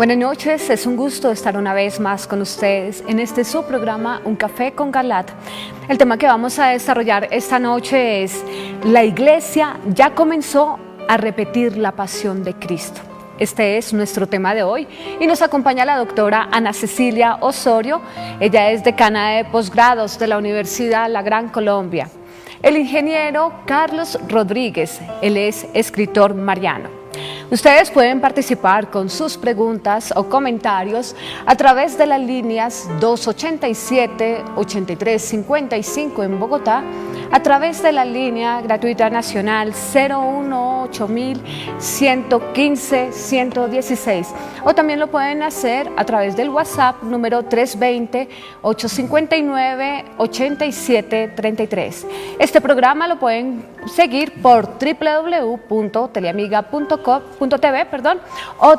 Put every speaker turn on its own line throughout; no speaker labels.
Buenas noches, es un gusto estar una vez más con ustedes en este su programa Un Café con Galat. El tema que vamos a desarrollar esta noche es: la iglesia ya comenzó a repetir la pasión de Cristo. Este es nuestro tema de hoy y nos acompaña la doctora Ana Cecilia Osorio. Ella es decana de posgrados de la Universidad La Gran Colombia. El ingeniero Carlos Rodríguez, él es escritor mariano. Ustedes pueden participar con sus preguntas o comentarios a través de las líneas 287-8355 en Bogotá, a través de la línea gratuita nacional 018-115-116, o también lo pueden hacer a través del WhatsApp número 320-859-8733. Este programa lo pueden seguir por www.teleamiga.tv o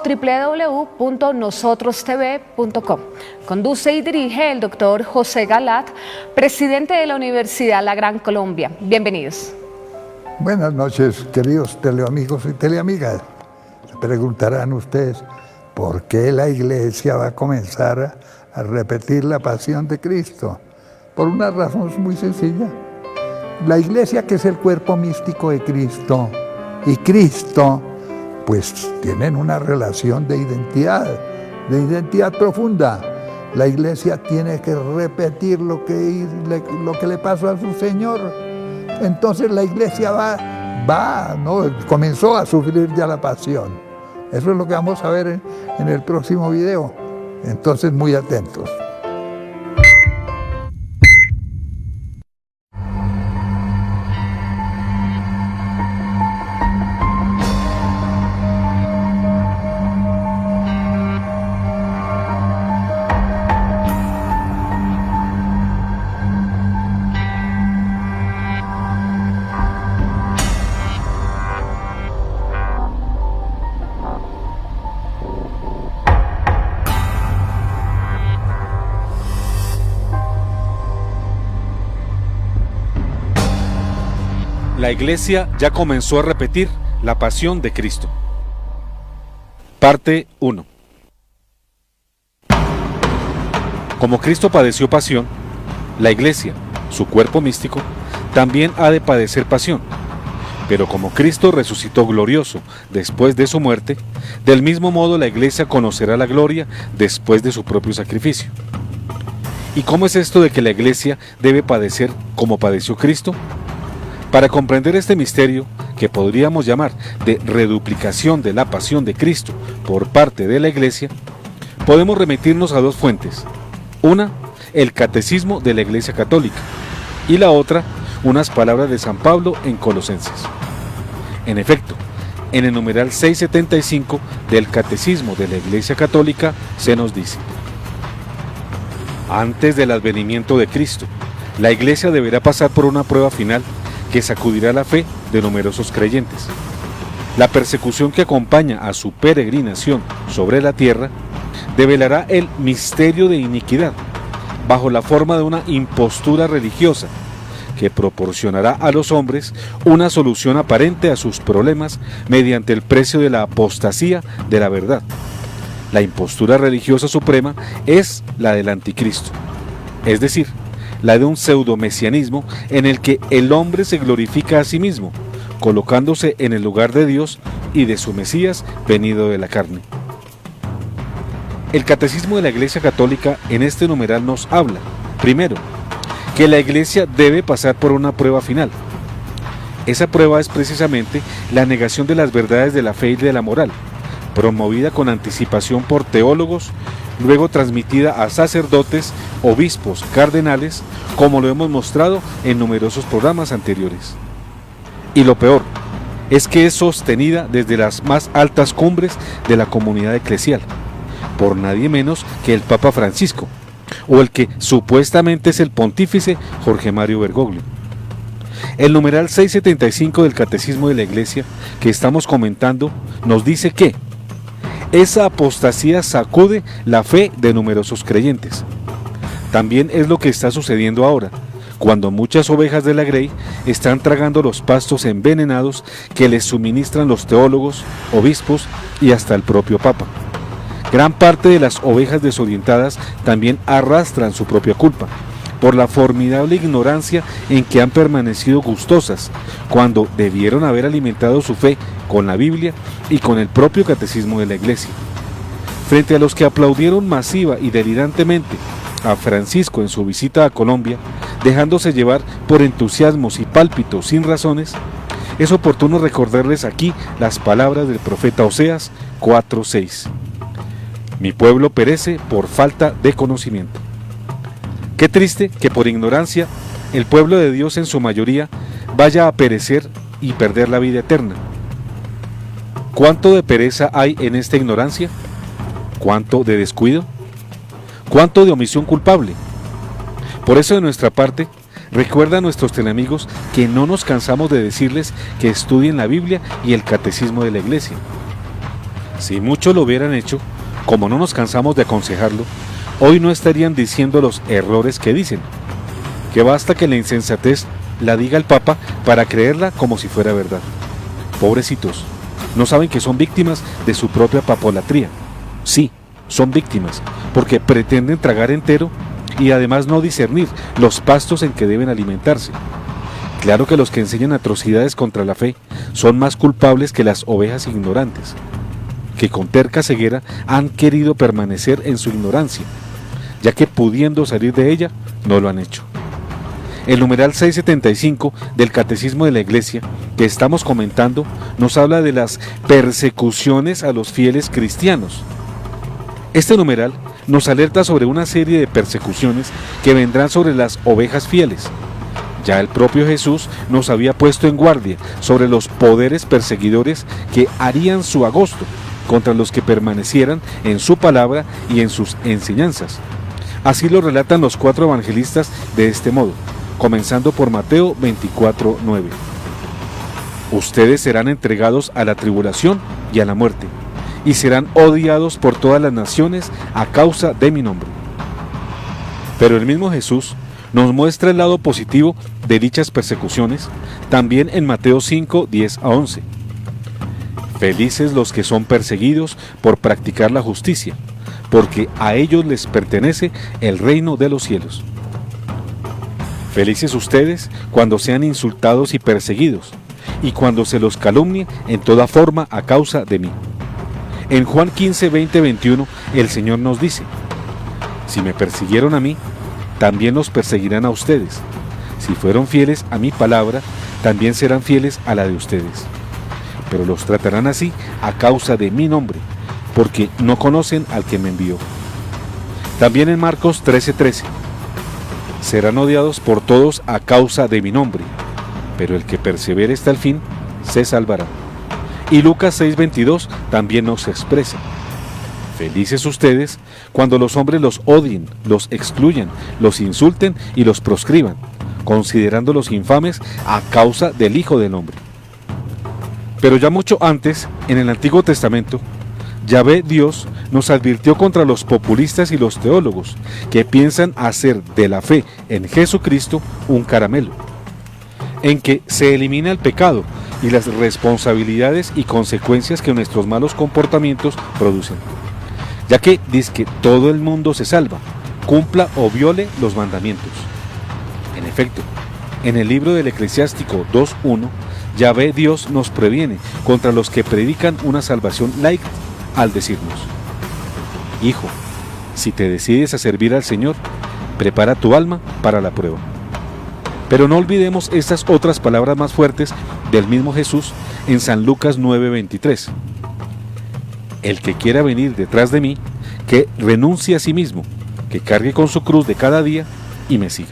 www.nosotrostv.com. Conduce y dirige el doctor José Galat, presidente de la Universidad La Gran Colombia. Bienvenidos.
Buenas noches, queridos teleamigos y teleamigas. Se preguntarán ustedes, ¿por qué la iglesia va a comenzar a repetir la pasión de Cristo? Por una razón muy sencilla. La iglesia, que es el cuerpo místico de Cristo, y Cristo, pues tienen una relación de identidad profunda. La iglesia tiene que repetir lo que le pasó a su Señor. Entonces la iglesia comenzó a sufrir ya la pasión. Eso es lo que vamos a ver en el próximo video. Entonces, muy atentos.
La iglesia ya comenzó a repetir la pasión de Cristo. Parte 1. Como Cristo padeció pasión, la iglesia, su cuerpo místico, también ha de padecer pasión. Pero como Cristo resucitó glorioso después de su muerte, del mismo modo la iglesia conocerá la gloria después de su propio sacrificio. ¿Y cómo es esto de que la iglesia debe padecer como padeció Cristo? Para comprender este misterio, que podríamos llamar de reduplicación de la pasión de Cristo por parte de la Iglesia, podemos remitirnos a dos fuentes. Una, el Catecismo de la Iglesia Católica, y la otra, unas palabras de San Pablo en Colosenses. En efecto, en el numeral 675 del Catecismo de la Iglesia Católica se nos dice: antes del advenimiento de Cristo, la Iglesia deberá pasar por una prueba final que sacudirá la fe de numerosos creyentes. La persecución que acompaña a su peregrinación sobre la tierra develará el misterio de iniquidad bajo la forma de una impostura religiosa que proporcionará a los hombres una solución aparente a sus problemas mediante el precio de la apostasía de la verdad. La impostura religiosa suprema es la del anticristo, es decir, la de un pseudo-mesianismo en el que el hombre se glorifica a sí mismo, colocándose en el lugar de Dios y de su Mesías venido de la carne. El Catecismo de la Iglesia Católica en este numeral nos habla, primero, que la Iglesia debe pasar por una prueba final. Esa prueba es precisamente la negación de las verdades de la fe y de la moral, promovida con anticipación por teólogos, luego transmitida a sacerdotes, obispos, cardenales, como lo hemos mostrado en numerosos programas anteriores. Y lo peor es que es sostenida desde las más altas cumbres de la comunidad eclesial, por nadie menos que el Papa Francisco, o el que supuestamente es el pontífice Jorge Mario Bergoglio. El numeral 675 del Catecismo de la Iglesia que estamos comentando nos dice que esa apostasía sacude la fe de numerosos creyentes. También es lo que está sucediendo ahora, cuando muchas ovejas de la grey están tragando los pastos envenenados que les suministran los teólogos, obispos y hasta el propio Papa, Gran parte de las ovejas desorientadas también arrastran su propia culpa, por la formidable ignorancia en que han permanecido gustosas, cuando debieron haber alimentado su fe con la Biblia y con el propio catecismo de la Iglesia. Frente a los que aplaudieron masiva y delirantemente a Francisco en su visita a Colombia, dejándose llevar por entusiasmos y pálpitos sin razones, es oportuno recordarles aquí las palabras del profeta Oseas 4:6. Mi pueblo perece por falta de conocimiento. Qué triste que por ignorancia el pueblo de Dios en su mayoría vaya a perecer y perder la vida eterna. ¿Cuánto de pereza hay en esta ignorancia? ¿Cuánto de descuido? ¿Cuánto de omisión culpable? Por eso de nuestra parte, recuerda a nuestros teleamigos que no nos cansamos de decirles que estudien la Biblia y el catecismo de la Iglesia. Si muchos lo hubieran hecho, como no nos cansamos de aconsejarlo, hoy no estarían diciendo los errores que dicen, que basta que la insensatez la diga el Papa para creerla como si fuera verdad. Pobrecitos, no saben que son víctimas de su propia papolatría. Sí, son víctimas, porque pretenden tragar entero y además no discernir los pastos en que deben alimentarse. Claro que los que enseñan atrocidades contra la fe son más culpables que las ovejas ignorantes, que con terca ceguera han querido permanecer en su ignorancia, ya que pudiendo salir de ella, no lo han hecho. El numeral 675 del Catecismo de la Iglesia que estamos comentando nos habla de las persecuciones a los fieles cristianos. Este numeral nos alerta sobre una serie de persecuciones que vendrán sobre las ovejas fieles. Ya el propio Jesús nos había puesto en guardia sobre los poderes perseguidores que harían su agosto contra los que permanecieran en su palabra y en sus enseñanzas. Así lo relatan los 4 evangelistas de este modo, comenzando por Mateo 24:9. Ustedes serán entregados a la tribulación y a la muerte, y serán odiados por todas las naciones a causa de mi nombre. Pero el mismo Jesús nos muestra el lado positivo de dichas persecuciones, también en Mateo 5:10-11. Felices los que son perseguidos por practicar la justicia, porque a ellos les pertenece el reino de los cielos. Felices ustedes cuando sean insultados y perseguidos, y cuando se los calumnie en toda forma a causa de mí. En Juan 15:20-21 el Señor nos dice: si me persiguieron a mí, también los perseguirán a ustedes. Si fueron fieles a mi palabra, también serán fieles a la de ustedes. Pero los tratarán así a causa de mi nombre, porque no conocen al que me envió. También en Marcos 13:13, serán odiados por todos a causa de mi nombre, pero el que persevere hasta el fin, se salvará. Y Lucas 6:22 también nos expresa: felices ustedes cuando los hombres los odien, los excluyan, los insulten y los proscriban, considerándolos infames a causa del Hijo del Hombre. Pero ya mucho antes, en el Antiguo Testamento, Yahvé Dios nos advirtió contra los populistas y los teólogos que piensan hacer de la fe en Jesucristo un caramelo, en que se elimina el pecado y las responsabilidades y consecuencias que nuestros malos comportamientos producen, ya que dice que todo el mundo se salva, cumpla o viole los mandamientos. En efecto, en el libro del Eclesiástico 2:1, Yahvé Dios nos previene contra los que predican una salvación light al decirnos: hijo, si te decides a servir al Señor, prepara tu alma para la prueba. Pero no olvidemos estas otras palabras más fuertes del mismo Jesús en San Lucas 9:23. El que quiera venir detrás de mí, que renuncie a sí mismo, que cargue con su cruz de cada día y me siga.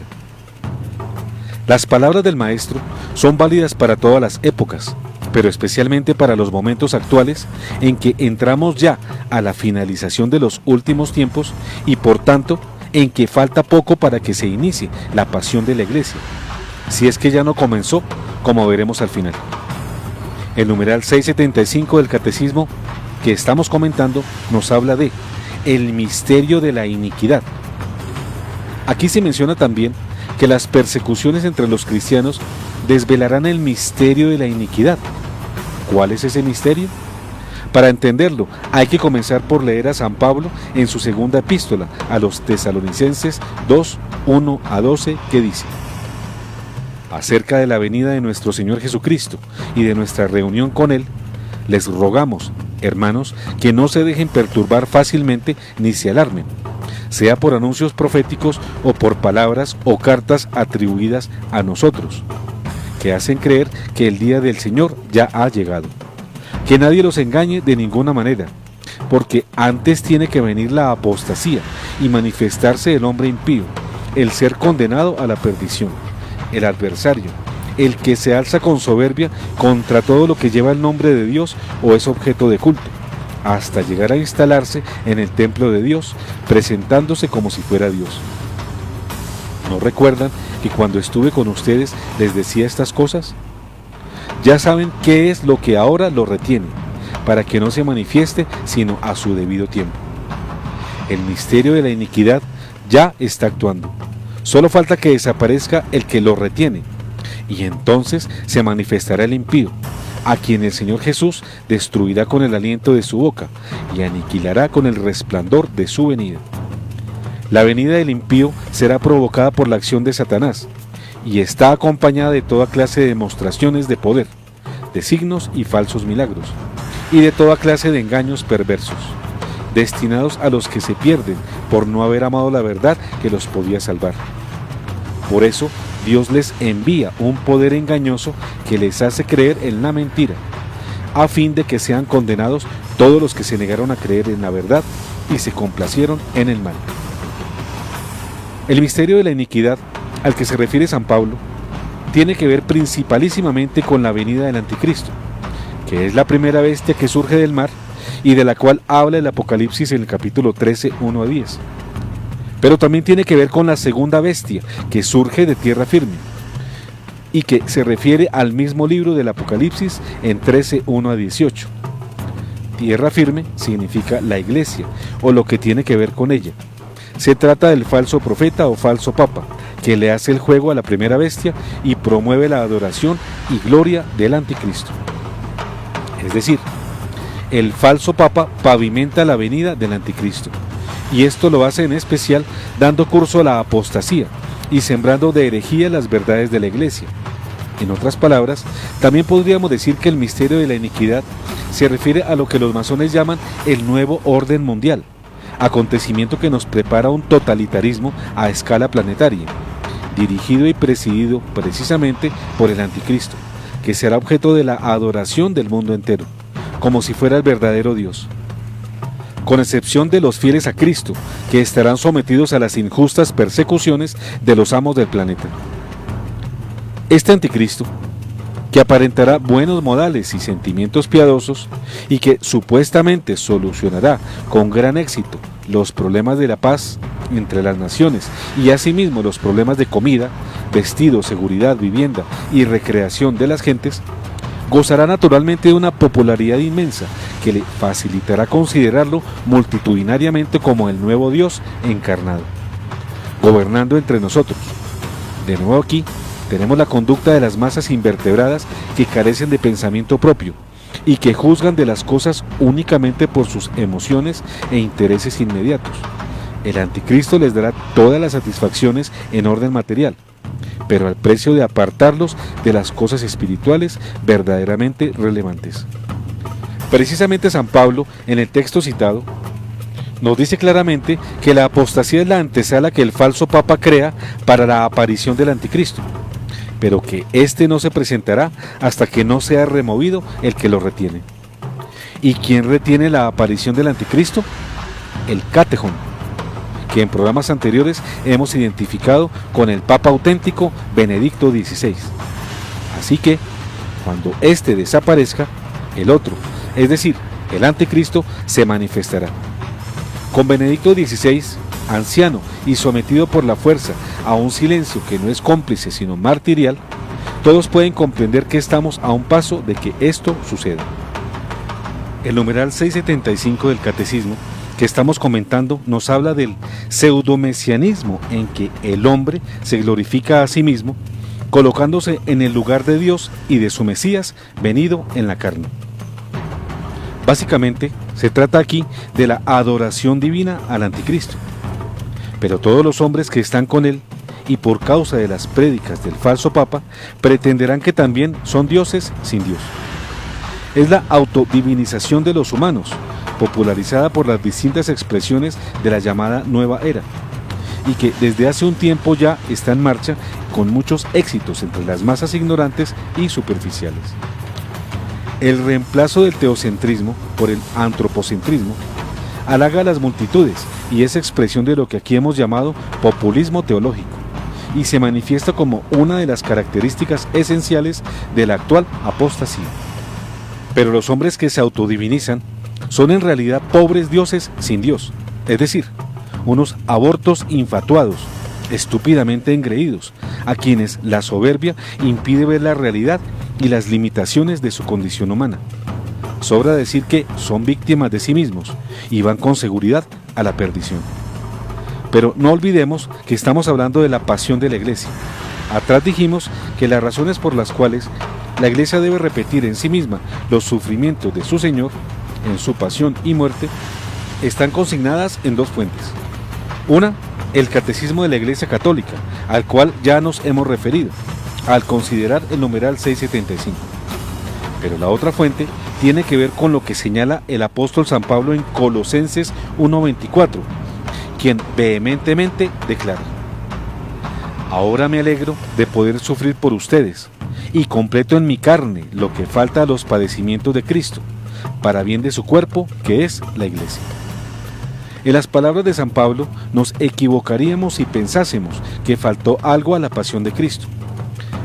Las palabras del Maestro son válidas para todas las épocas, pero especialmente para los momentos actuales en que entramos ya a la finalización de los últimos tiempos y por tanto en que falta poco para que se inicie la pasión de la Iglesia, si es que ya no comenzó, como veremos al final. El numeral 675 del Catecismo que estamos comentando nos habla de el misterio de la iniquidad. Aquí se menciona también que las persecuciones entre los cristianos desvelarán el misterio de la iniquidad. ¿Cuál es ese misterio? Para entenderlo, hay que comenzar por leer a San Pablo en su segunda epístola a los Tesalonicenses 2, 1 a 12, que dice: acerca de la venida de nuestro Señor Jesucristo y de nuestra reunión con Él, les rogamos, hermanos, que no se dejen perturbar fácilmente ni se alarmen, sea por anuncios proféticos o por palabras o cartas atribuidas a nosotros, que hacen creer que el día del Señor ya ha llegado. Que nadie los engañe de ninguna manera, porque antes tiene que venir la apostasía y manifestarse el hombre impío, el ser condenado a la perdición, el adversario, el que se alza con soberbia contra todo lo que lleva el nombre de Dios o es objeto de culto, hasta llegar a instalarse en el templo de Dios, presentándose como si fuera Dios. ¿No recuerdan que cuando estuve con ustedes les decía estas cosas? Ya saben qué es lo que ahora lo retiene, para que no se manifieste sino a su debido tiempo. El misterio de la iniquidad ya está actuando. Solo falta que desaparezca el que lo retiene, y entonces se manifestará el impío, a quien el Señor Jesús destruirá con el aliento de su boca y aniquilará con el resplandor de su venida. La venida del impío será provocada por la acción de Satanás, y está acompañada de toda clase de demostraciones de poder, de signos y falsos milagros, y de toda clase de engaños perversos, destinados a los que se pierden por no haber amado la verdad que los podía salvar. Por eso, Dios les envía un poder engañoso que les hace creer en la mentira, a fin de que sean condenados todos los que se negaron a creer en la verdad y se complacieron en el mal. El misterio de la iniquidad al que se refiere San Pablo tiene que ver principalísimamente con la venida del anticristo, que es la primera bestia que surge del mar y de la cual habla el Apocalipsis en el capítulo 13, 1 a 10. Pero también tiene que ver con la segunda bestia que surge de tierra firme y que se refiere al mismo libro del Apocalipsis en 13, 1 a 18. Tierra firme significa la iglesia o lo que tiene que ver con ella. Se trata del falso profeta o falso papa, que le hace el juego a la primera bestia y promueve la adoración y gloria del anticristo. Es decir, el falso papa pavimenta la venida del anticristo, y esto lo hace en especial dando curso a la apostasía y sembrando de herejía las verdades de la iglesia. En otras palabras, también podríamos decir que el misterio de la iniquidad se refiere a lo que los masones llaman el nuevo orden mundial, acontecimiento que nos prepara un totalitarismo a escala planetaria, dirigido y presidido precisamente por el anticristo, que será objeto de la adoración del mundo entero, como si fuera el verdadero Dios, con excepción de los fieles a Cristo, que estarán sometidos a las injustas persecuciones de los amos del planeta. Este anticristo, que aparentará buenos modales y sentimientos piadosos, y que supuestamente solucionará con gran éxito los problemas de la paz entre las naciones y asimismo los problemas de comida, vestido, seguridad, vivienda y recreación de las gentes, gozará naturalmente de una popularidad inmensa que le facilitará considerarlo multitudinariamente como el nuevo Dios encarnado, gobernando entre nosotros. De nuevo aquí tenemos la conducta de las masas invertebradas que carecen de pensamiento propio y que juzgan de las cosas únicamente por sus emociones e intereses inmediatos. El anticristo les dará todas las satisfacciones en orden material, pero al precio de apartarlos de las cosas espirituales verdaderamente relevantes. Precisamente San Pablo, en el texto citado, nos dice claramente que la apostasía es la antesala que el falso papa crea para la aparición del anticristo, pero que éste no se presentará hasta que no sea removido el que lo retiene. ¿Y quién retiene la aparición del anticristo? El catejón, que en programas anteriores hemos identificado con el Papa auténtico Benedicto XVI. Así que, cuando éste desaparezca, el otro, es decir, el anticristo, se manifestará. Con Benedicto XVI, anciano y sometido por la fuerza a un silencio que no es cómplice sino martirial, todos pueden comprender que estamos a un paso de que esto suceda. El numeral 675 del Catecismo que estamos comentando nos habla del pseudomesianismo en que el hombre se glorifica a sí mismo, colocándose en el lugar de Dios y de su Mesías venido en la carne. Básicamente, se trata aquí de la adoración divina al anticristo. Pero todos los hombres que están con él, y por causa de las prédicas del falso papa, pretenderán que también son dioses sin Dios. Es la autodivinización de los humanos, popularizada por las distintas expresiones de la llamada Nueva Era, y que desde hace un tiempo ya está en marcha con muchos éxitos entre las masas ignorantes y superficiales. El reemplazo del teocentrismo por el antropocentrismo halaga a las multitudes y es expresión de lo que aquí hemos llamado populismo teológico, y se manifiesta como una de las características esenciales de la actual apostasía. Pero los hombres que se autodivinizan son en realidad pobres dioses sin Dios, es decir, unos abortos infatuados, estúpidamente engreídos, a quienes la soberbia impide ver la realidad y las limitaciones de su condición humana. Sobra decir que son víctimas de sí mismos y van con seguridad a la perdición. Pero no olvidemos que estamos hablando de la pasión de la Iglesia. Atrás dijimos que las razones por las cuales la Iglesia debe repetir en sí misma los sufrimientos de su Señor, en su pasión y muerte, están consignadas en dos fuentes. Una, el Catecismo de la Iglesia Católica, al cual ya nos hemos referido, al considerar el numeral 675. Pero la otra fuente tiene que ver con lo que señala el apóstol San Pablo en Colosenses 1:24, quien vehementemente declara: ahora me alegro de poder sufrir por ustedes, y completo en mi carne lo que falta a los padecimientos de Cristo, para bien de su cuerpo, que es la Iglesia. En las palabras de San Pablo, nos equivocaríamos si pensásemos que faltó algo a la pasión de Cristo.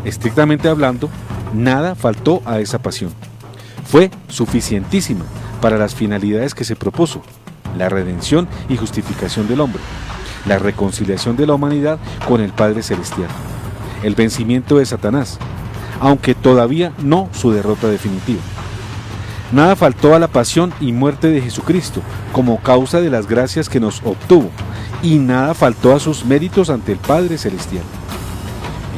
Estrictamente hablando, nada faltó a esa pasión. Fue suficientísima para las finalidades que se propuso: la redención y justificación del hombre, la reconciliación de la humanidad con el Padre Celestial, el vencimiento de Satanás, aunque todavía no su derrota definitiva. Nada faltó a la pasión y muerte de Jesucristo como causa de las gracias que nos obtuvo, y nada faltó a sus méritos ante el Padre Celestial.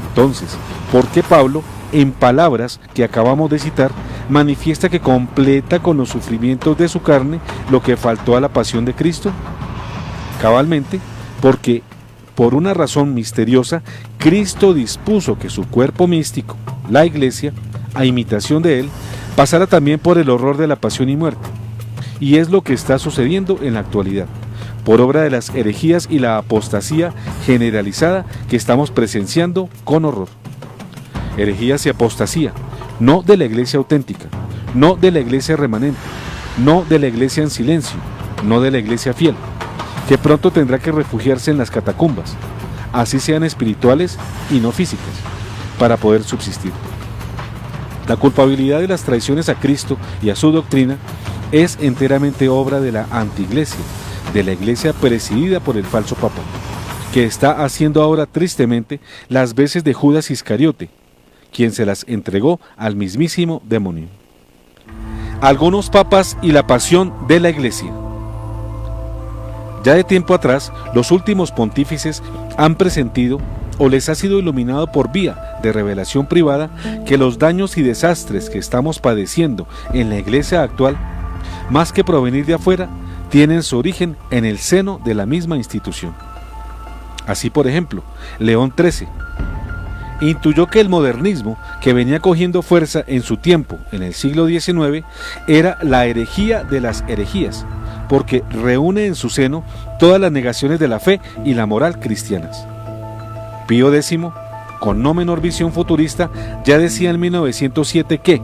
Entonces, ¿por qué Pablo, en palabras que acabamos de citar, manifiesta que completa con los sufrimientos de su carne lo que faltó a la pasión de Cristo? Cabalmente, porque por una razón misteriosa, Cristo dispuso que su cuerpo místico, la Iglesia, a imitación de él, pasara también por el horror de la pasión y muerte. Y es lo que está sucediendo en la actualidad, por obra de las herejías y la apostasía generalizada que estamos presenciando con horror. Herejías y apostasía, no de la Iglesia auténtica, no de la Iglesia remanente, no de la Iglesia en silencio, no de la Iglesia fiel, que pronto tendrá que refugiarse en las catacumbas, así sean espirituales y no físicas, para poder subsistir. La culpabilidad de las traiciones a Cristo y a su doctrina es enteramente obra de la antiiglesia, de la Iglesia presidida por el falso Papa, que está haciendo ahora tristemente las veces de Judas Iscariote, quien se las entregó al mismísimo demonio. Algunos papas y la pasión de la Iglesia. Ya de tiempo atrás, los últimos pontífices han presentido o les ha sido iluminado por vía de revelación privada que los daños y desastres que estamos padeciendo en la Iglesia actual, más que provenir de afuera, tienen su origen en el seno de la misma institución. Así, por ejemplo, León XIII intuyó que el modernismo, que venía cogiendo fuerza en su tiempo, en el siglo XIX, era la herejía de las herejías, porque reúne en su seno todas las negaciones de la fe y la moral cristianas. Pío X, con no menor visión futurista, ya decía en 1907 que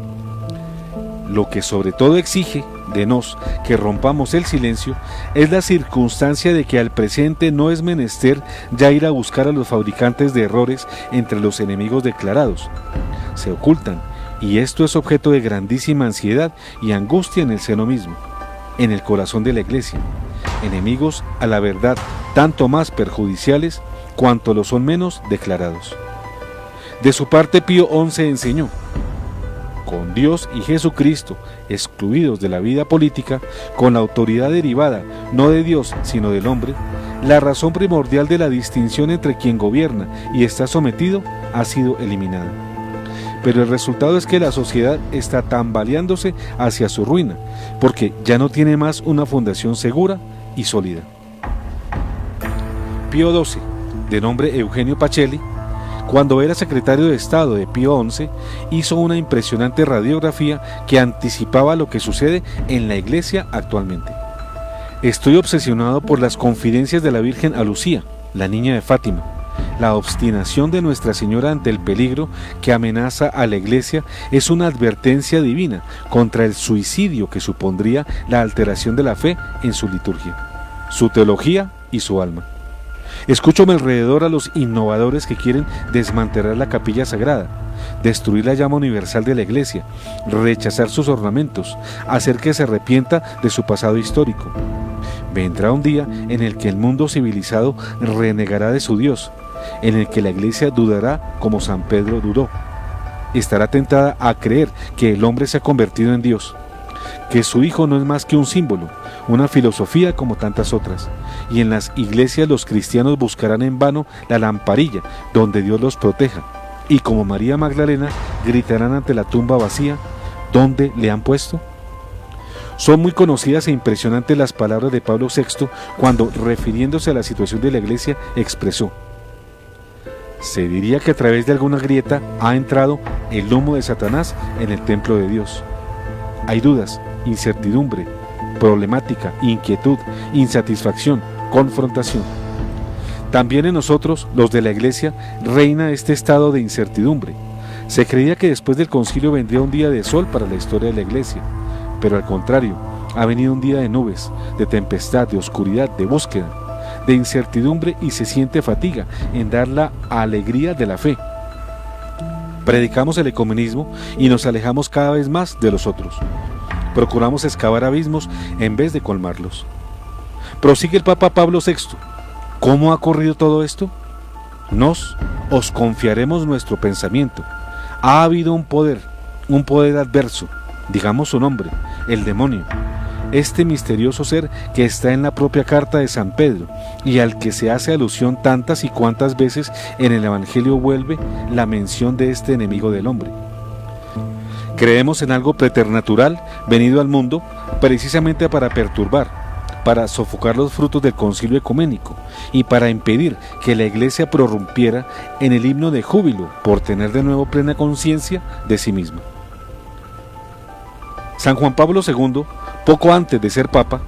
lo que sobre todo exige de nos que rompamos el silencio es la circunstancia de que al presente no es menester ya ir a buscar a los fabricantes de errores entre los enemigos declarados. Se ocultan, y esto es objeto de grandísima ansiedad y angustia en el seno mismo, en el corazón de la Iglesia, enemigos a la verdad tanto más perjudiciales cuanto lo son menos declarados. De su parte, Pío XI enseñó: con Dios y Jesucristo excluidos de la vida política, con la autoridad derivada no de Dios sino del hombre, la razón primordial de la distinción entre quien gobierna y está sometido ha sido eliminada. pero el resultado es que la sociedad está tambaleándose hacia su ruina, porque ya no tiene más una fundación segura y sólida. Pío XII, de nombre Eugenio Pacelli, cuando era secretario de Estado de Pío XI, hizo una impresionante radiografía que anticipaba lo que sucede en la Iglesia actualmente. Estoy obsesionado por las confidencias de la Virgen a Lucía, la niña de Fátima. La obstinación de Nuestra Señora ante el peligro que amenaza a la Iglesia es una advertencia divina contra el suicidio que supondría la alteración de la fe en su liturgia, su teología y su alma. Escucho a mi alrededor a los innovadores que quieren desmantelar la capilla sagrada, destruir la llama universal de la Iglesia, rechazar sus ornamentos, hacer que se arrepienta de su pasado histórico. Vendrá un día en el que el mundo civilizado renegará de su Dios, en el que la Iglesia dudará como San Pedro dudó. Estará tentada a creer que el hombre se ha convertido en Dios, que su Hijo no es más que un símbolo, una filosofía como tantas otras, y en las iglesias los cristianos buscarán en vano la lamparilla donde Dios los proteja, y como María Magdalena gritarán ante la tumba vacía: ¿dónde le han puesto? Son muy conocidas e impresionantes las palabras de Pablo VI cuando, refiriéndose a la situación de la Iglesia, expresó: se diría que a través de alguna grieta ha entrado el humo de Satanás en el templo de Dios. Hay dudas, incertidumbre, problemática, inquietud, insatisfacción, confrontación. También en nosotros, los de la Iglesia, reina este estado de incertidumbre. Se creía que después del concilio vendría un día de sol para la historia de la Iglesia, pero al contrario, ha venido un día de nubes, de tempestad, de oscuridad, de búsqueda, de incertidumbre, y se siente fatiga en dar la alegría de la fe. Predicamos el ecumenismo y nos alejamos cada vez más de los otros. Procuramos excavar abismos en vez de colmarlos. Prosigue el Papa Pablo VI. ¿Cómo ha corrido todo esto? Os confiaremos nuestro pensamiento. Ha habido un poder adverso, digamos su nombre, el demonio, este misterioso ser que está en la propia carta de San Pedro y al que se hace alusión tantas y cuantas veces en el Evangelio vuelve la mención de este enemigo del hombre. Creemos en algo preternatural venido al mundo precisamente para perturbar, para sofocar los frutos del concilio ecuménico y para impedir que la Iglesia prorrumpiera en el himno de júbilo por tener de nuevo plena conciencia de sí misma. San Juan Pablo II, poco antes de ser papa,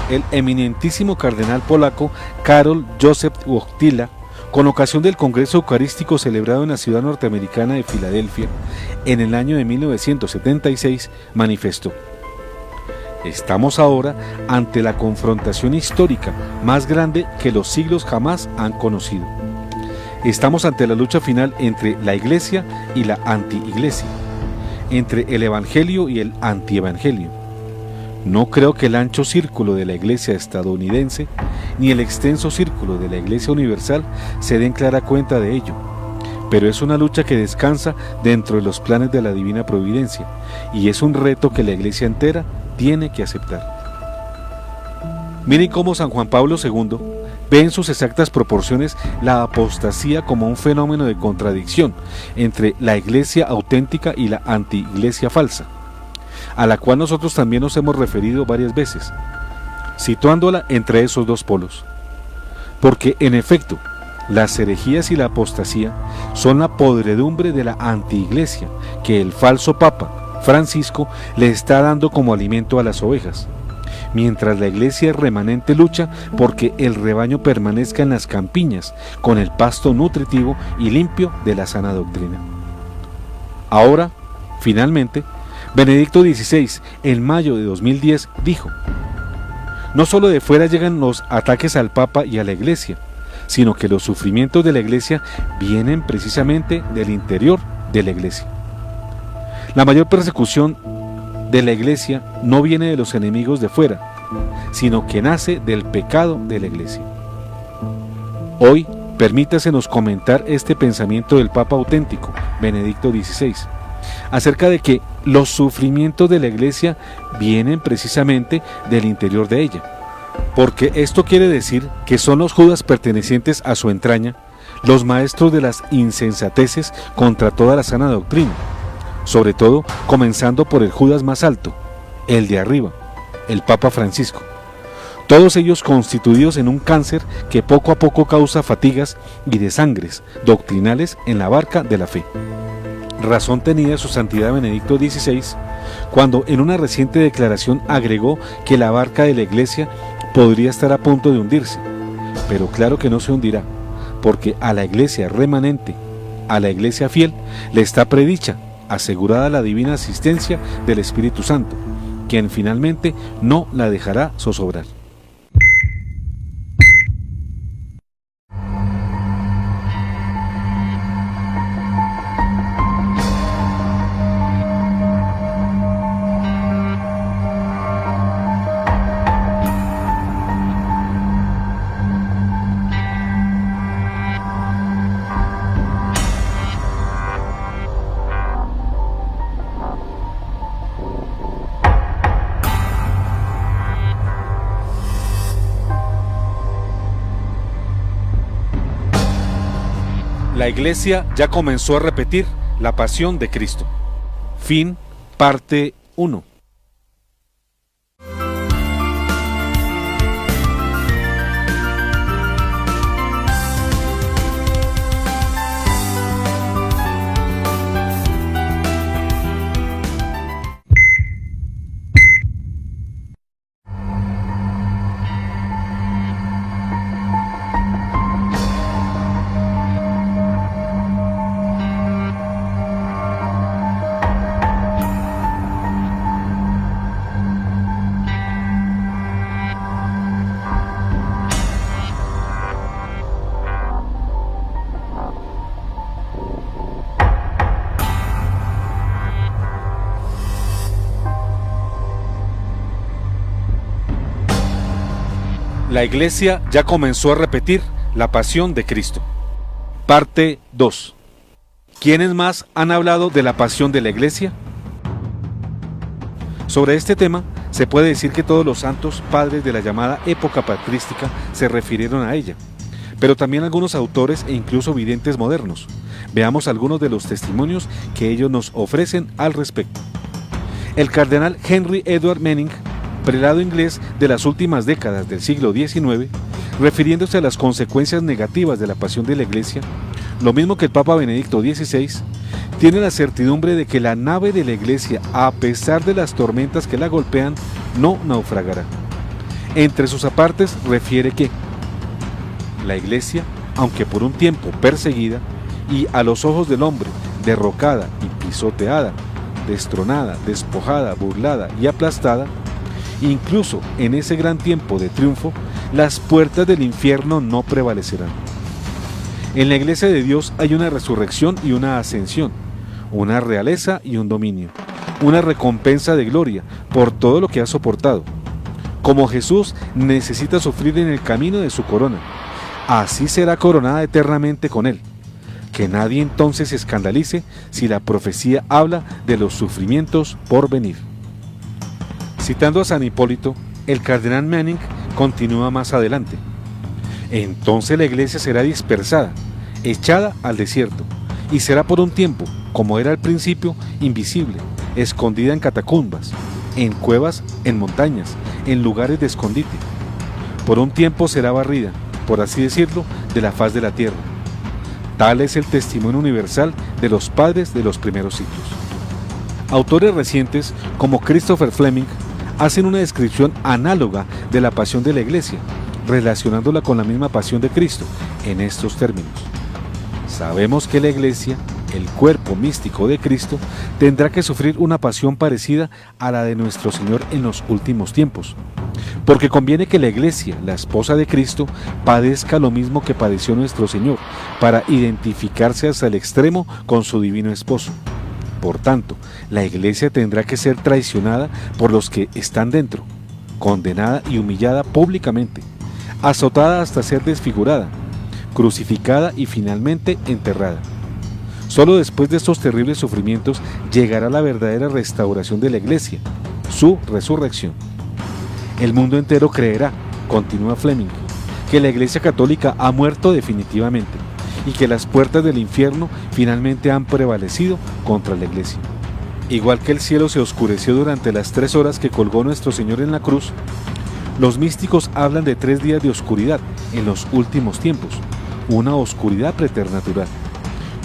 el eminentísimo cardenal polaco Karol Józef Wojtyła, con ocasión del Congreso Eucarístico celebrado en la ciudad norteamericana de Filadelfia en el año de 1976, manifestó: estamos ahora ante la confrontación histórica más grande que los siglos jamás han conocido. Estamos ante la lucha final entre la Iglesia y la anti-Iglesia, entre el Evangelio y el anti-Evangelio. No creo que el ancho círculo de la Iglesia estadounidense ni el extenso círculo de la Iglesia universal se den clara cuenta de ello, pero es una lucha que descansa dentro de los planes de la divina providencia y es un reto que la Iglesia entera tiene que aceptar. Miren cómo San Juan Pablo II ve en sus exactas proporciones la apostasía como un fenómeno de contradicción entre la Iglesia auténtica y la anti-Iglesia falsa, a la cual nosotros también nos hemos referido varias veces, situándola entre esos dos polos. Porque, en efecto, las herejías y la apostasía son la podredumbre de la anti-Iglesia que el falso Papa Francisco le está dando como alimento a las ovejas, mientras la Iglesia remanente lucha porque el rebaño permanezca en las campiñas con el pasto nutritivo y limpio de la sana doctrina. Ahora, finalmente, Benedicto XVI, en mayo de 2010, dijo: no solo de fuera llegan los ataques al Papa y a la Iglesia, sino que los sufrimientos de la Iglesia vienen precisamente del interior de la Iglesia. La mayor persecución de la Iglesia no viene de los enemigos de fuera, sino que nace del pecado de la Iglesia. Hoy, permítasenos comentar este pensamiento del Papa auténtico, Benedicto XVI, acerca de que los sufrimientos de la Iglesia vienen precisamente del interior de ella, porque esto quiere decir que son los Judas pertenecientes a su entraña los maestros de las insensateces contra toda la sana doctrina, sobre todo comenzando por el Judas más alto, el de arriba, el Papa Francisco. Todos ellos constituidos en un cáncer que poco a poco causa fatigas y desangres doctrinales en la barca de la fe. Razón tenía su santidad Benedicto XVI cuando en una reciente declaración agregó que la barca de la Iglesia podría estar a punto de hundirse, pero claro que no se hundirá, porque a la Iglesia remanente, a la Iglesia fiel, le está predicha, asegurada la divina asistencia del Espíritu Santo, quien finalmente no la dejará zozobrar. La Iglesia ya comenzó a repetir la pasión de Cristo. Fin, parte 1. La Iglesia ya comenzó a repetir la pasión de Cristo. Parte 2. ¿Quiénes más han hablado de la pasión de la Iglesia? Sobre este tema, se puede decir que todos los santos padres de la llamada época patrística se refirieron a ella, pero también algunos autores e incluso videntes modernos. Veamos algunos de los testimonios que ellos nos ofrecen al respecto. El cardenal Henry Edward Manning, prelado inglés de las últimas décadas del siglo XIX, refiriéndose a las consecuencias negativas de la pasión de la Iglesia, lo mismo que el Papa Benedicto XVI, tiene la certidumbre de que la nave de la Iglesia, a pesar de las tormentas que la golpean, no naufragará. Entre sus apartes refiere que la Iglesia, aunque por un tiempo perseguida y a los ojos del hombre derrocada y pisoteada, destronada, despojada, burlada y aplastada, incluso en ese gran tiempo de triunfo, las puertas del infierno no prevalecerán. En la Iglesia de Dios hay una resurrección y una ascensión, una realeza y un dominio, una recompensa de gloria por todo lo que ha soportado. Como Jesús necesita sufrir en el camino de su corona, así será coronada eternamente con él. Que nadie entonces se escandalice si la profecía habla de los sufrimientos por venir. Citando a San Hipólito, el cardenal Manning continúa más adelante. Entonces la Iglesia será dispersada, echada al desierto, y será por un tiempo, como era al principio, invisible, escondida en catacumbas, en cuevas, en montañas, en lugares de escondite. Por un tiempo será barrida, por así decirlo, de la faz de la tierra. Tal es el testimonio universal de los padres de los primeros siglos. Autores recientes, como Christopher Fleming, hacen una descripción análoga de la pasión de la Iglesia, relacionándola con la misma pasión de Cristo, en estos términos. Sabemos que la Iglesia, el cuerpo místico de Cristo, tendrá que sufrir una pasión parecida a la de nuestro Señor en los últimos tiempos, porque conviene que la Iglesia, la esposa de Cristo, padezca lo mismo que padeció nuestro Señor, para identificarse hasta el extremo con su divino esposo. Por tanto, la Iglesia tendrá que ser traicionada por los que están dentro, condenada y humillada públicamente, azotada hasta ser desfigurada, crucificada y finalmente enterrada. Solo después de estos terribles sufrimientos llegará la verdadera restauración de la Iglesia, su resurrección. El mundo entero creerá, continúa Fleming, que la Iglesia católica ha muerto definitivamente y que las puertas del infierno finalmente han prevalecido contra la iglesia. Igual que el cielo se oscureció durante las 3 horas que colgó nuestro Señor en la cruz, los místicos hablan de 3 días de oscuridad en los últimos tiempos, una oscuridad preternatural,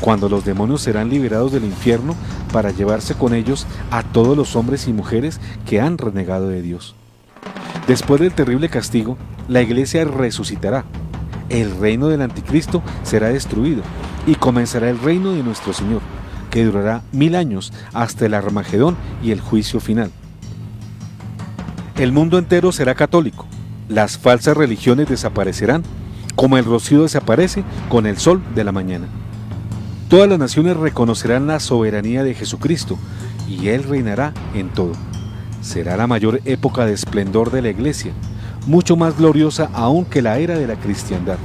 cuando los demonios serán liberados del infierno para llevarse con ellos a todos los hombres y mujeres que han renegado de Dios. Después del terrible castigo, la iglesia resucitará, el reino del anticristo será destruido y comenzará el reino de nuestro Señor, que durará 1000 años hasta el Armagedón y el juicio final. El mundo entero será católico, las falsas religiones desaparecerán, como el rocío desaparece con el sol de la mañana. Todas las naciones reconocerán la soberanía de Jesucristo y Él reinará en todo. Será la mayor época de esplendor de la iglesia, mucho más gloriosa aún que la era de la cristiandad.